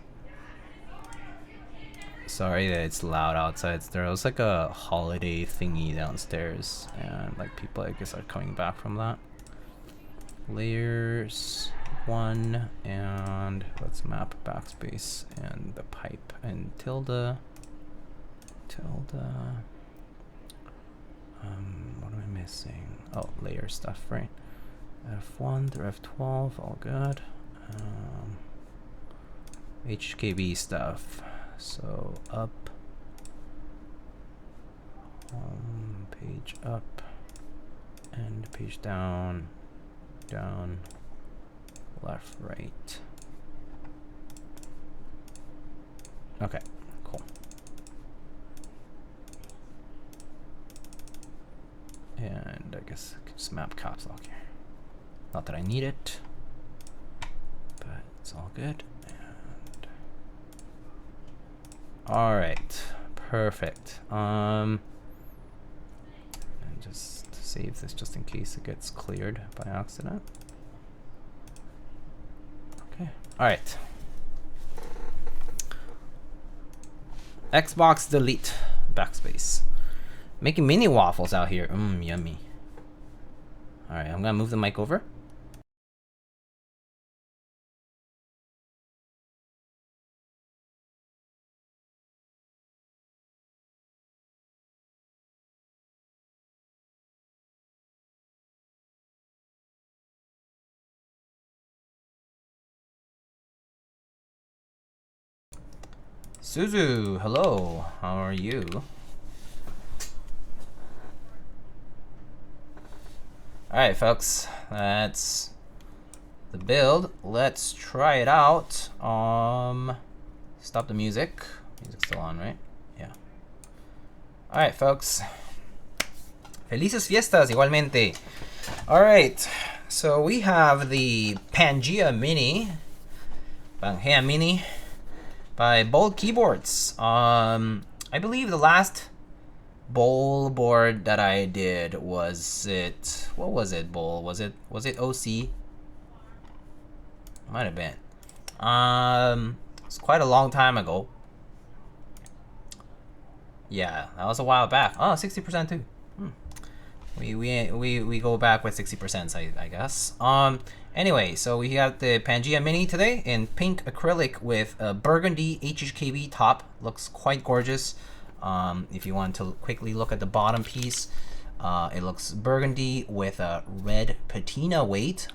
Sorry that it's loud outside. There was like a holiday thingy downstairs, and like people I guess are coming back from that. Layers 1, and let's map backspace and the pipe and tilde. What am I missing? Oh, layer stuff, right? F1 through F12, all good. HKB stuff. So up, page up, and page down, down, left, right. Okay, cool. And I guess I can just map caps lock here. Not that I need it, but it's all good. And all right, perfect. And just save this just in case it gets cleared by accident. Okay, all right. Xbox delete backspace. Making mini waffles out here. Yummy. All right, I'm gonna move the mic over. Suzu, hello. How are you? Alright, folks. That's the build. Let's try it out. Stop the music. Music's still on, right? Yeah. Alright, folks. Felices fiestas, igualmente. Alright. So we have the Pangea Mini. Pangea Mini. By Bold Keyboards. I believe the last bowl board that I did was it. What was it? Bowl? Was it OC? Might have been. It's quite a long time ago. Yeah, that was a while back. Oh, 60% too. We go back with 60%, I guess. Anyway, so we have the Pangea Mini today in pink acrylic with a burgundy HHKB top. Looks quite gorgeous. If you want to quickly look at the bottom piece, it looks burgundy with a red patina weight.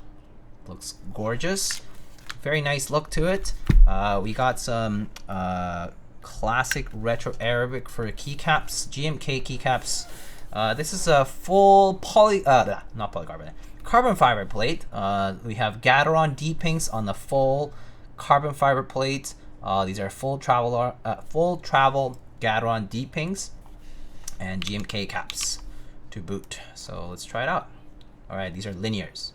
Looks gorgeous. Very nice look to it. We got some classic retro Arabic for keycaps, GMK keycaps. This is a full not polycarbonate, carbon fiber plate. We have Gateron Deeppings on the full carbon fiber plate. These are full travel Gateron Deeppings and GMK caps to boot. So let's try it out. All right, these are linears.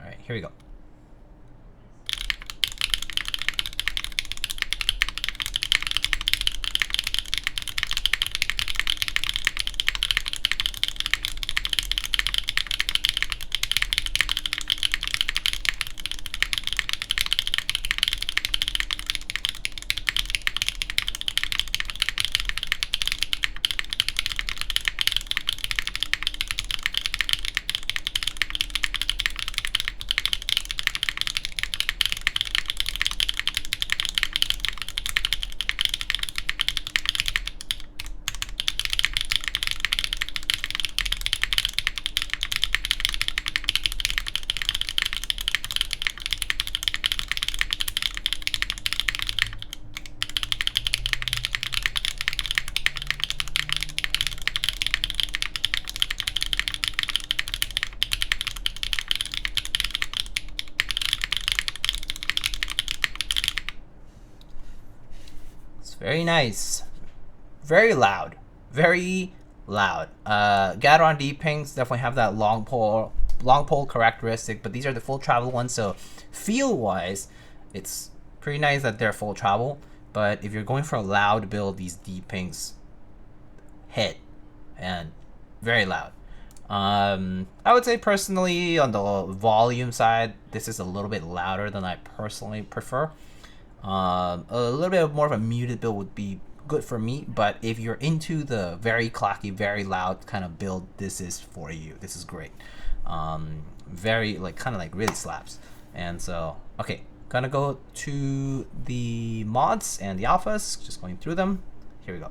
All right, here we go. Very nice. Very loud. Very loud. Gateron Deeppings definitely have that long pole characteristic, but these are the full travel ones, so feel wise, it's pretty nice that they're full travel. But if you're going for a loud build, these Deeppings hit and very loud. I would say personally on the volume side, this is a little bit louder than I personally prefer. A little bit more of a muted build would be good for me, but if you're into the very clacky, very loud kind of build, this is for you. This is great. Very like kind of like really slaps. And so okay, gonna go to the mods and the alphas, just going through them. Here we go.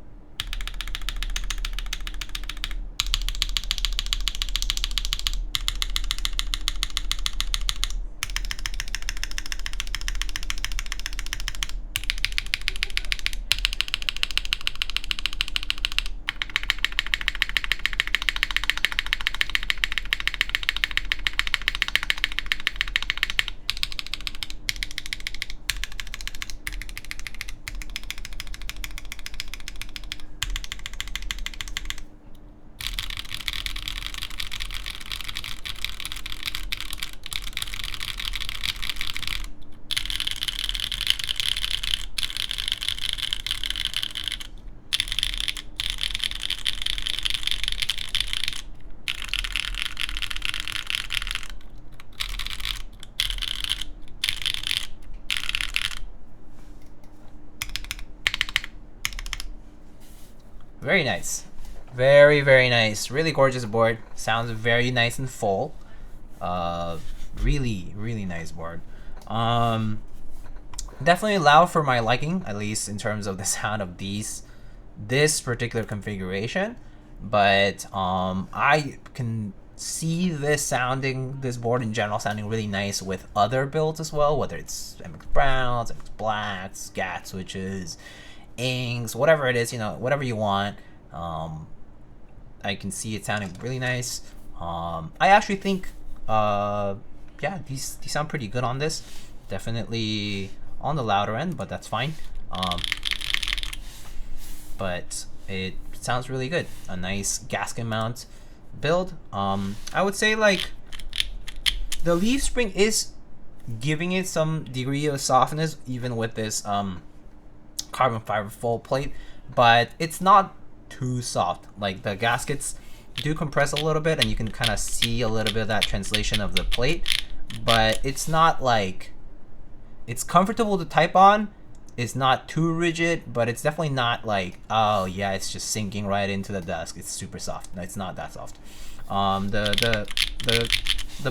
Very nice. Very, very nice. Really gorgeous board. Sounds very nice and full. Really, really nice board. Definitely loud for my liking, at least in terms of the sound of this particular configuration. But I can see this board in general sounding really nice with other builds as well, whether it's MX Browns, MX Blacks, GAT switches, inks, whatever it is, you know, whatever you want. I can see it sounding really nice. I actually think yeah, these sound pretty good on this. Definitely on the louder end, but that's fine. But it sounds really good. A nice gasket mount build. I would say like the leaf spring is giving it some degree of softness even with this carbon fiber full plate, but it's not too soft. Like the gaskets do compress a little bit and you can kind of see a little bit of that translation of the plate, but it's not like, it's comfortable to type on. It's not too rigid, but it's definitely not like, oh yeah, it's just sinking right into the desk. It's super soft. No, it's not that soft. The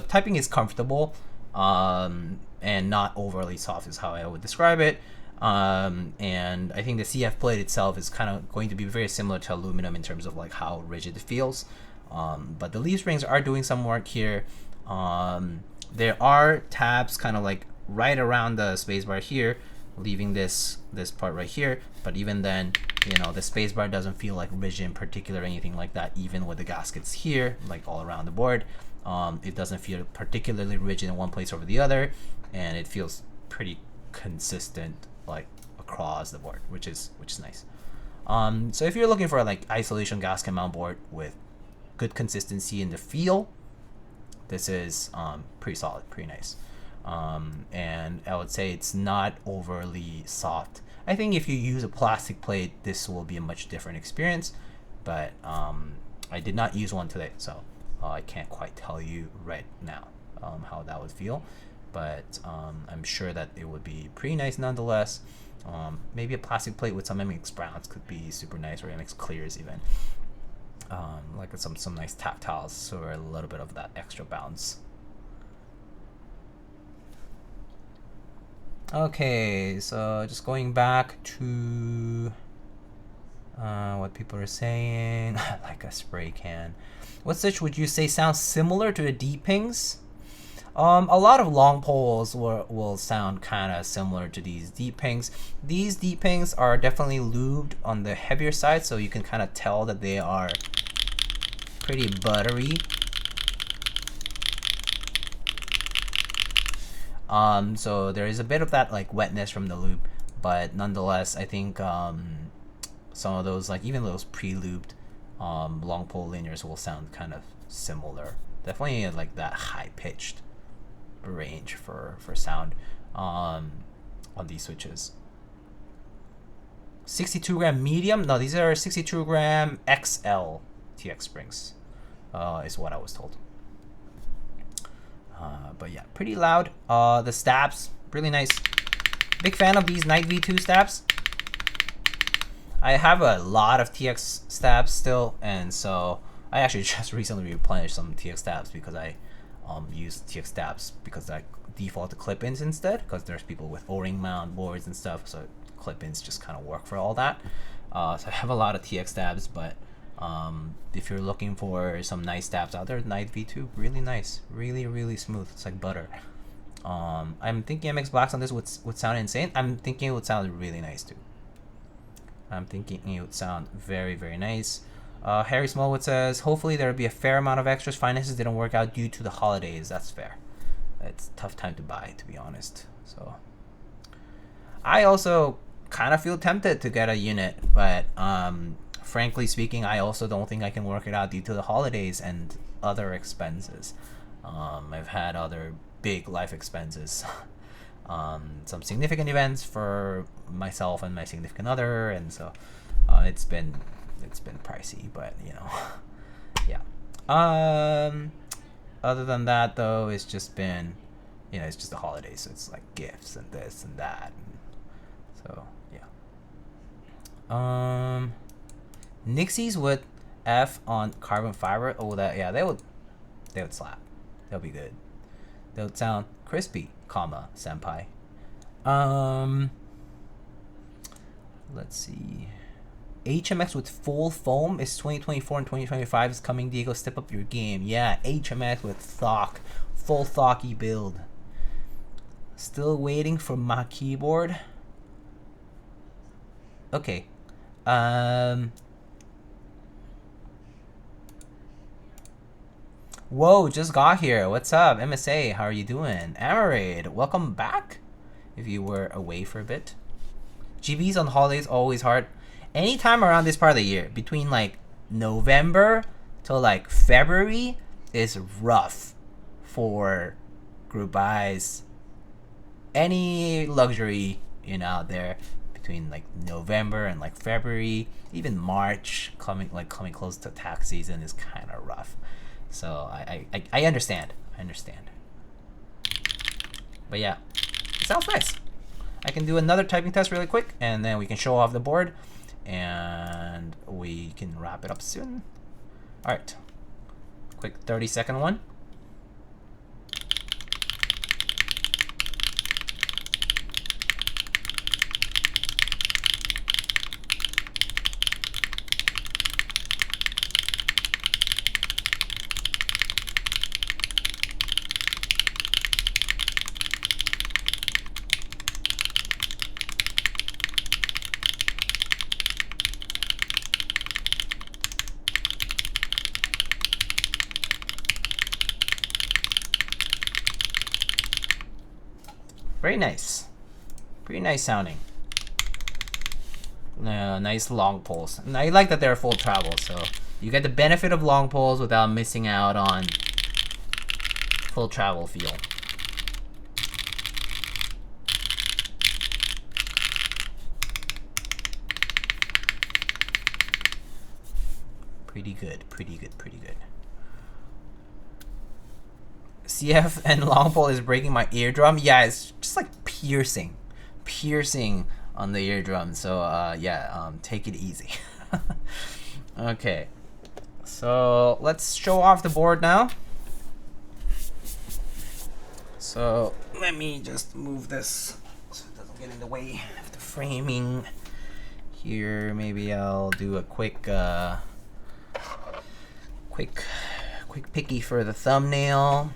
typing is comfortable and not overly soft is how I would describe it. And I think the CF plate itself is kind of going to be very similar to aluminum in terms of like how rigid it feels. But the leaf springs are doing some work here. There are tabs kind of like right around the spacebar here, leaving this part right here. But even then, you know, the spacebar doesn't feel like rigid in particular or anything like that. Even with the gaskets here, like all around the board, it doesn't feel particularly rigid in one place over the other, and it feels pretty consistent like across the board, which is nice. So if you're looking for like isolation gasket mount board with good consistency in the feel, this is pretty solid, pretty nice. And I would say it's not overly soft. I think if you use a plastic plate, this will be a much different experience, but I did not use one today, so I can't quite tell you right now how that would feel, but I'm sure that it would be pretty nice nonetheless. Maybe a plastic plate with some MX Browns could be super nice, or MX Clears even. Like some nice tactiles or a little bit of that extra bounce. Okay, so just going back to what people are saying, like a spray can. What stitch would you say sounds similar to the Deeppings? A lot of long poles will sound kind of similar to these Deeppings. These Deeppings are definitely lubed on the heavier side, so you can kind of tell that they are pretty buttery. So there is a bit of that like wetness from the lube, but nonetheless, I think some of those, like even those pre-lubed long pole linears will sound kind of similar. Definitely like that high-pitched range for sound on these switches. 62 gram medium? No, these are 62 gram XL TX springs, is what I was told. But yeah, pretty loud. The stabs, really nice. Big fan of these Night V2 stabs. I have a lot of TX stabs still, and so I actually just recently replenished some TX stabs because I use TX stabs because I default to clip-ins instead, because there's people with O-ring mount boards and stuff, so clip-ins just kind of work for all that. So I have a lot of TX stabs, but if you're looking for some nice stabs out there, Night V2, really nice, really smooth. It's like butter. I'm thinking MX Blacks on this would sound insane. I'm thinking it would sound really nice too. I'm thinking it would sound very nice. Harry Smallwood says, hopefully there will be a fair amount of extras. Finances didn't work out due to the holidays. That's fair. It's a tough time to buy, to be honest. So I also kind of feel tempted to get a unit, but frankly speaking, I also don't think I can work it out due to the holidays and other expenses. I've had other big life expenses. Some significant events for myself and my significant other, and so it's been pricey, but you know. Yeah. Other than that though, it's just been, you know, it's just the holidays, so it's like gifts and this and that, and so yeah. Nixies with F on carbon fiber. Oh, that, yeah, they would slap. They'll be good. They would sound crispy, comma, senpai. Let's see. HMX with full foam is 2024 and 2025 is coming. Diego, step up your game. Yeah, HMX with thock, full thocky build. Still waiting for my keyboard. Okay. Whoa, just got here. What's up, MSA? How are you doing? Amarade, welcome back. If you were away for a bit. GBs on holidays always hard. Anytime around this part of the year, between like November till like February, is rough for group buys. Any luxury, you know, out there between like November and like February, even March, coming close to tax season is kind of rough. So I understand. But yeah, it sounds nice. I can do another typing test really quick, and then we can show off the board, and we can wrap it up soon. All right, quick 30-second one. Very nice. Pretty nice sounding. Nice long poles. And I like that they're full travel, so you get the benefit of long poles without missing out on full travel feel. Pretty good. CF and long pole is breaking my eardrum. Yeah, it's just like piercing on the eardrum. So yeah, take it easy. Okay, so let's show off the board now. So let me just move this so it doesn't get in the way of the framing here. Maybe I'll do a quick picky for the thumbnail.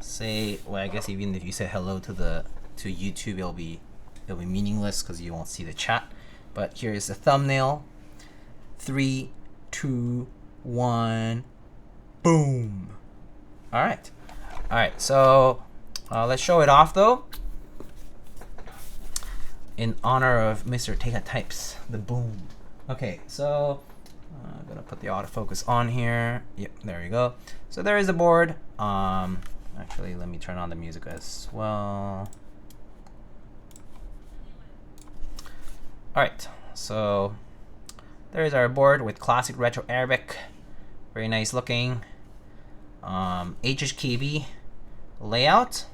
Say, well, I guess even if you say hello to YouTube, it'll be meaningless because you won't see the chat. But here is the thumbnail. 3, 2, 1, boom. All right. So let's show it off though. in honor of Mr. Tega Types, the boom. Okay, so I'm gonna put the autofocus on here. Yep, there you go. So there is the board. Actually, let me turn on the music as well. All right, so there's our board with classic retro Arabic, very nice looking. HHKB layout.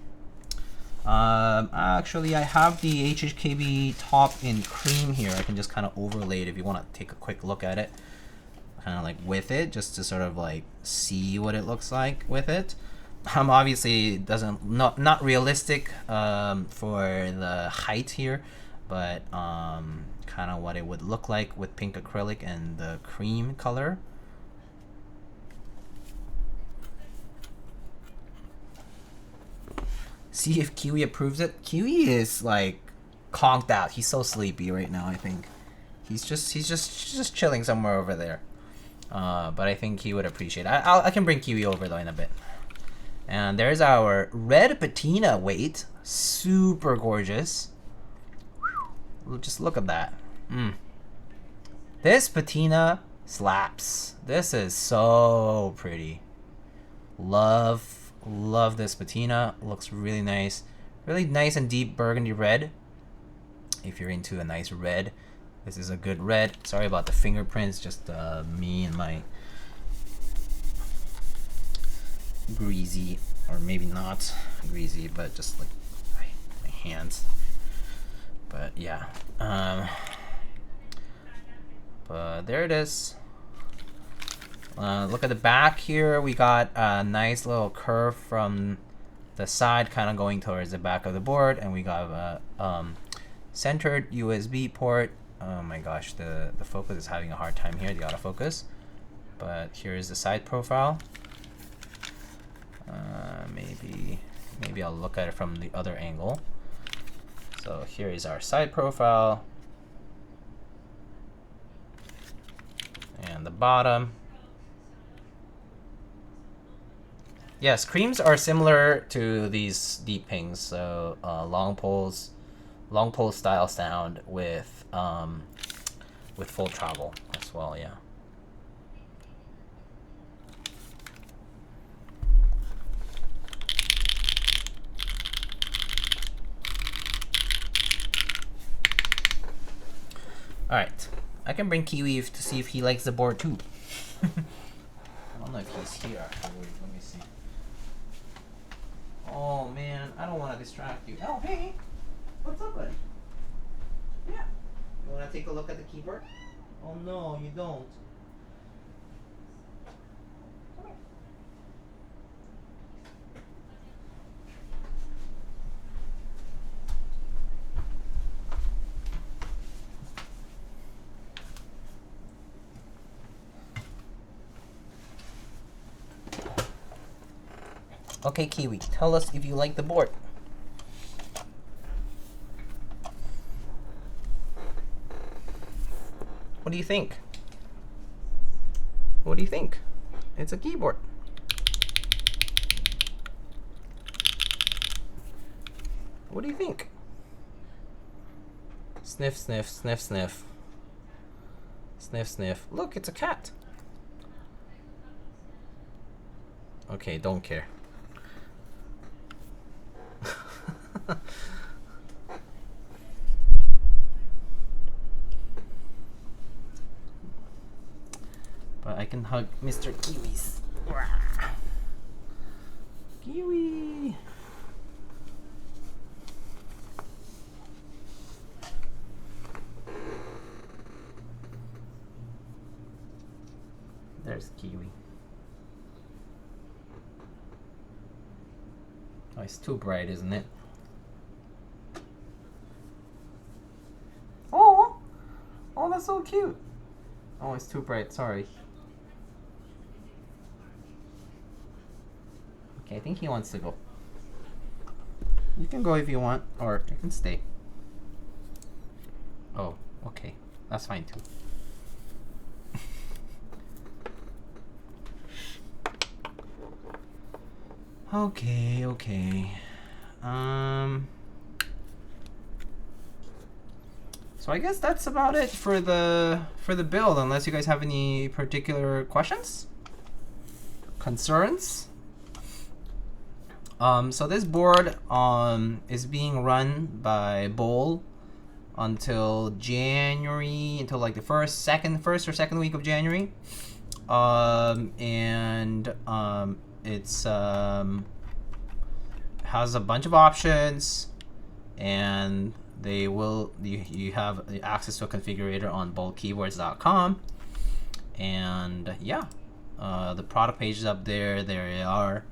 Actually, I have the HHKB top in cream here. I can just kind of overlay it if you want to take a quick look at it, kind of like with it, just to sort of like see what it looks like with it. Obviously, not realistic for the height here, but kind of what it would look like with pink acrylic and the cream color. See if Kiwi approves it. Kiwi is like conked out. He's so sleepy right now. I think he's just chilling somewhere over there. But I think he would appreciate it. I can bring Kiwi over though in a bit. And there's our red patina weight. Super gorgeous. Just look at that. This patina slaps. This is so pretty. Love this patina. Looks really nice. Really nice and deep burgundy red. If you're into a nice red, this is a good red. Sorry about the fingerprints, just me and my greasy, or maybe not greasy, but just like my hands. But yeah, but there it is. Look at the back here. We got a nice little curve from the side, kind of going towards the back of the board, and we got a centered USB port. Oh my gosh, the focus is having a hard time here, the autofocus. But here's the side profile. Maybe I'll look at it from the other angle. So here is our side profile, and the bottom. Yes, creams are similar to these Deeppings, so long pole style sound with full travel as well, yeah. All right, I can bring Kiwi to see if he likes the board too. I don't know if he's here actually. Let me see. Oh man, I don't want to distract you. Oh hey, what's up, buddy? Yeah. You want to take a look at the keyboard? Oh no, you don't. Come here. Okay, Kiwi, tell us if you like the board. What do you think? What do you think? It's a keyboard. What do you think? Sniff, sniff, sniff, sniff. Sniff, sniff. Look, it's a cat. Okay, don't care. But I can hug Mr. Kiwi's. Kiwi! There's Kiwi. Oh, it's too bright, isn't it? Oh! Oh, that's so cute! Oh, it's too bright, sorry. Okay, I think he wants to go. You can go if you want, or you can stay. Oh, okay. That's fine too. Okay, okay. So I guess that's about it for the build, unless you guys have any particular questions, concerns. So this board is being run by Bowl until January, until like the first or second week of January. It's has a bunch of options, and you have access to a configurator on bowlkeyboards.com. And yeah, the product page is up there. There are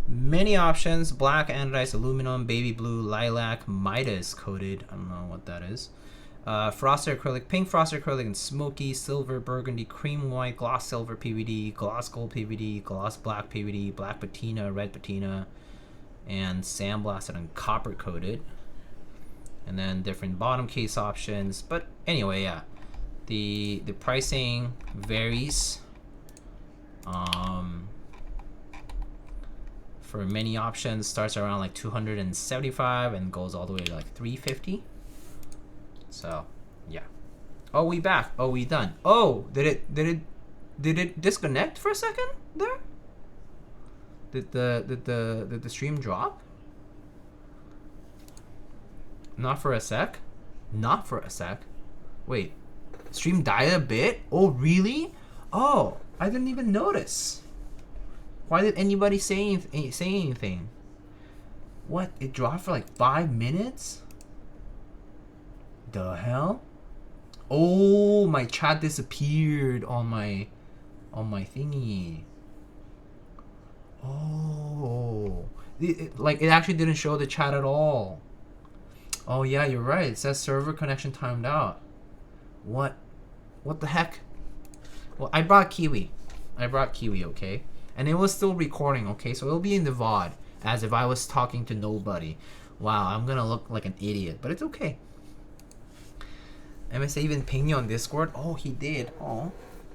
many options: black, anodized aluminum, baby blue, lilac, Midas coated, I don't know what that is, frosted acrylic, pink frosted acrylic, and smoky, silver, burgundy, cream white, gloss silver PVD, gloss gold PVD, gloss black PVD, black patina, red patina, and sandblasted and copper coated. And then different bottom case options. But anyway, yeah, the pricing varies. For many options, starts around like $275 and goes all the way to like $350. So yeah. Oh, we back. Oh, we done. Oh, did it disconnect for a second there? Did the stream drop? Not for a sec. Not for a sec. Wait, stream died a bit? Oh, really? Oh, I didn't even notice. Why did anybody say anything? What? It dropped for like 5 minutes? The hell? Oh, my chat disappeared on my thingy. Oh, it actually didn't show the chat at all. Oh yeah, you're right. It says server connection timed out. What the heck? Well, I brought Kiwi, okay? And it was still recording, okay? So it'll be in the VOD as if I was talking to nobody. Wow, I'm gonna look like an idiot, but it's okay. MSA even pinged you on Discord? Oh, he did. Oh.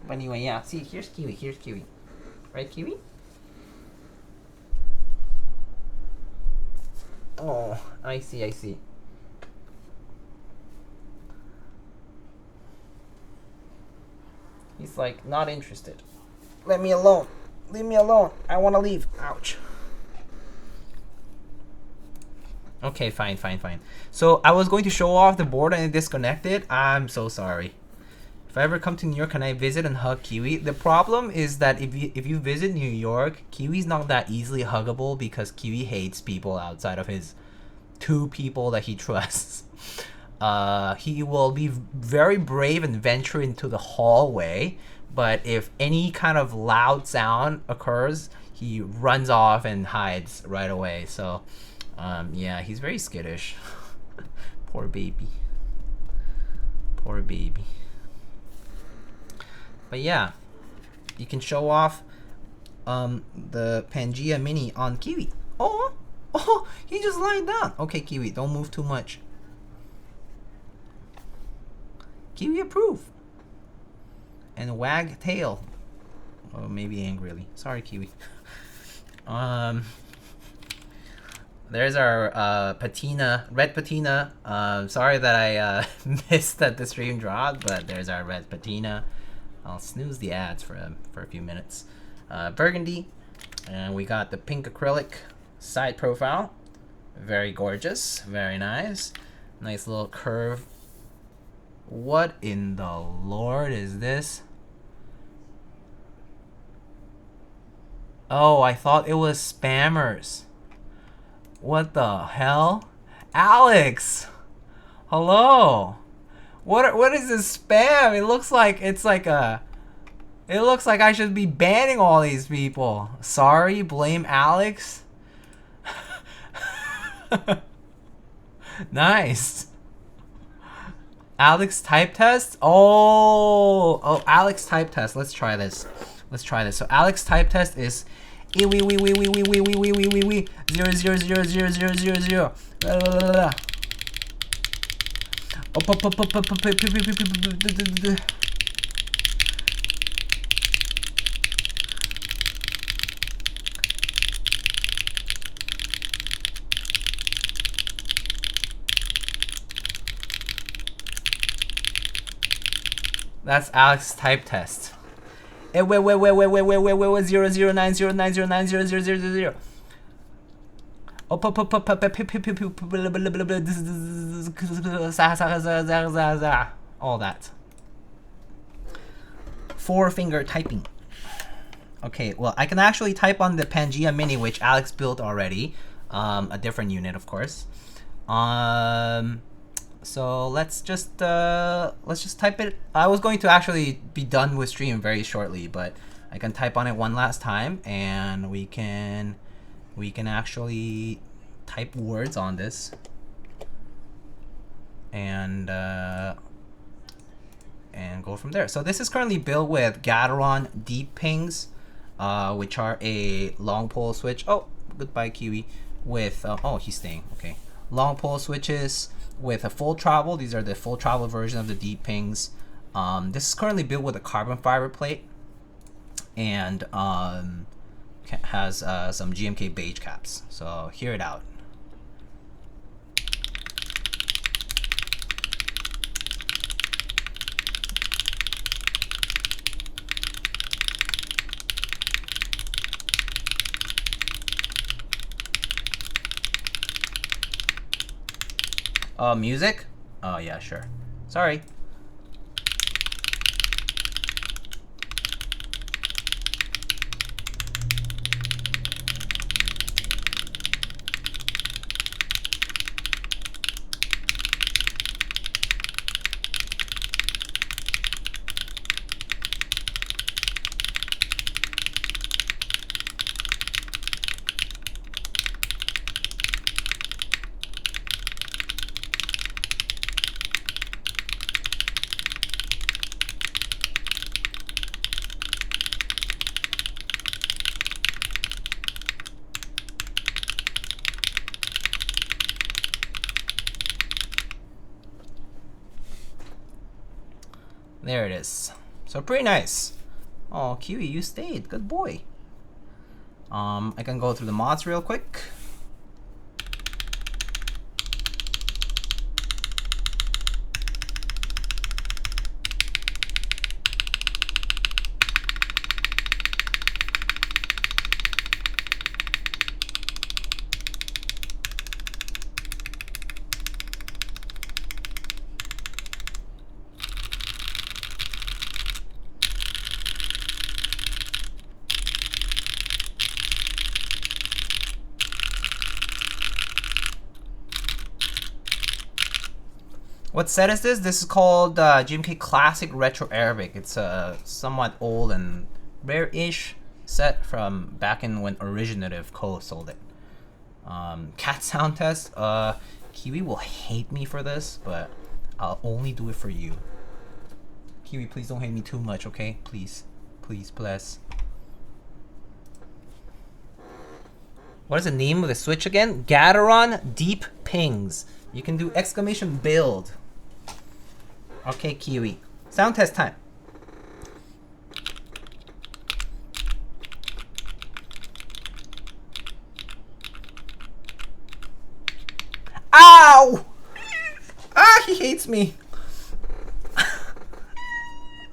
But anyway, yeah. See, here's Kiwi. Right, Kiwi? Oh, I see. He's like, not interested. Let me alone. Leave me alone. I want to leave. Ouch. Okay, fine. So I was going to show off the board and it disconnected. I'm so sorry. If I ever come to New York, can I visit and hug Kiwi? The problem is that if you visit New York, Kiwi's not that easily huggable because Kiwi hates people outside of his 2 people that he trusts. He will be very brave and venture into the hallway, but if any kind of loud sound occurs, he runs off and hides right away. So yeah, he's very skittish. Poor baby. But yeah, you can show off the Pangea Mini on Kiwi. Oh, he just lied down. Okay, Kiwi, don't move too much. Kiwi approve. And wag tail. Or maybe angrily. Sorry, Kiwi. There's our patina, red patina. Sorry that I missed that the stream dropped, but there's our red patina. I'll snooze the ads for a few minutes. Burgundy, and we got the pink acrylic side profile. Very gorgeous, very nice. Nice little curve. What in the Lord is this? Oh, I thought it was spammers. What the hell? Alex! Hello! What is this spam? It looks like it looks like I should be banning all these people. Sorry, blame Alex. Nice. Alex type test? Oh, Alex type test. Let's try this. So Alex type test is 0000000. That's Alex's type test. Wait, 0090909009000. Oh, all that. 4-finger typing. Okay, well, I can actually type on the Pangea Mini, which Alex built already. A different unit, of course. So let's just type it. I was going to actually be done with stream very shortly, but I can type on it one last time, and we can actually type words on this, and go from there. So this is currently built with Gateron Deeppings, which are a long pole switch. Oh, goodbye Kiwi. With oh, he's staying. Okay, long pole switches with a full travel. These are the full travel version of the Deeppings. This is currently built with a carbon fiber plate, and has some GMK beige caps. So hear it out. Music? Oh yeah, sure. Sorry. There it is. So pretty nice. Oh, Kiwi, you stayed. Good boy. I can go through the mods real quick. What set is this? This is called GMK Classic Retro Arabic. It's a somewhat old and rare-ish set from back in when Originative Co. sold it. Cat sound test. Kiwi will hate me for this, but I'll only do it for you. Kiwi, please don't hate me too much, okay? Please. Please, bless. What is the name of the switch again? Gateron Deeppings. You can do exclamation build. Okay, Kiwi. Sound test time. Ow! Ah, he hates me.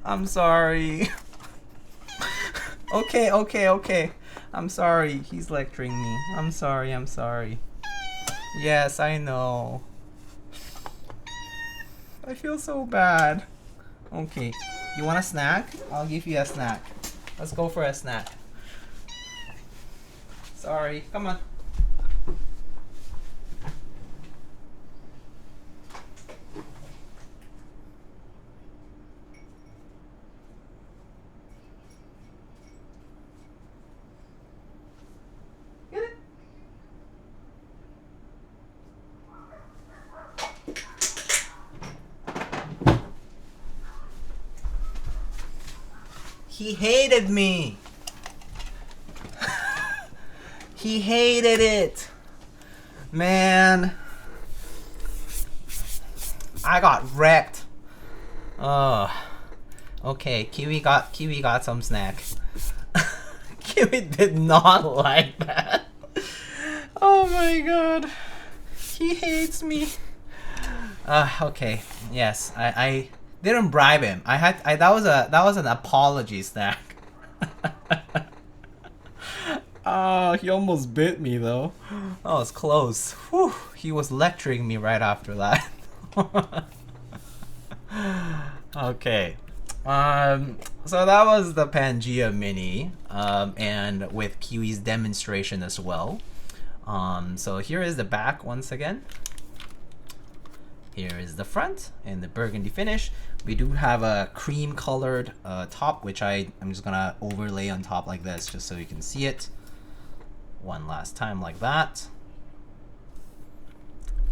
I'm sorry. Okay. I'm sorry. He's lecturing me. I'm sorry. Yes, I know. I feel so bad. Okay, you want a snack? I'll give you a snack. Let's go for a snack. Sorry, come on. He hated me. He hated it. Man. I got wrecked. Oh. Okay, Kiwi got some snack. Kiwi did not like that. Oh my god. He hates me. Okay. Yes, I Didn't bribe him. That was an apology snack. He almost bit me though. Oh, it's close. Whew, he was lecturing me right after that. Okay. So that was the Pangea Mini, and with Kiwi's demonstration as well. So here is the back once again. Here is the front in the burgundy finish. We do have a cream colored top, which I'm just gonna overlay on top like this just so you can see it one last time like that.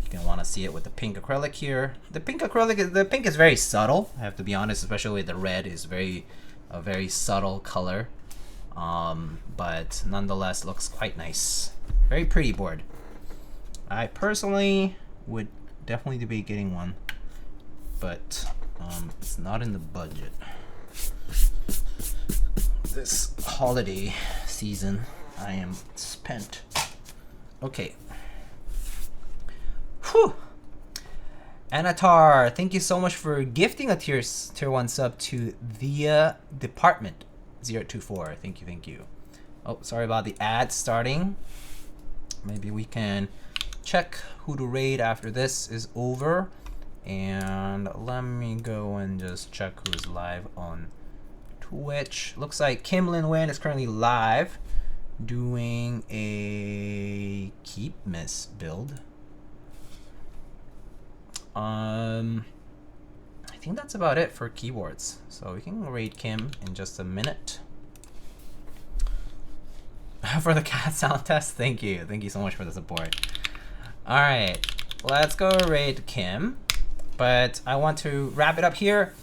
You're gonna want to see it with the pink acrylic here. The pink is very subtle, I have to be honest, especially the red is a very subtle color, but nonetheless looks quite nice. Very pretty board. I personally would definitely debate getting one, but it's not in the budget this holiday season. I am spent. Okay. Whew. Anatar, thank you so much for gifting a tier 1 sub to the department 024. Thank you. Oh, sorry about the ad starting. Maybe we can check who to raid after this is over. And let me go and just check who's live on Twitch. Looks like Kim Lin Wen is currently live doing a Keep Miss build. I think that's about it for keyboards. So we can raid Kim in just a minute. For the cat sound test, thank you so much for the support. All right, let's go raid Kim, but I want to wrap it up here.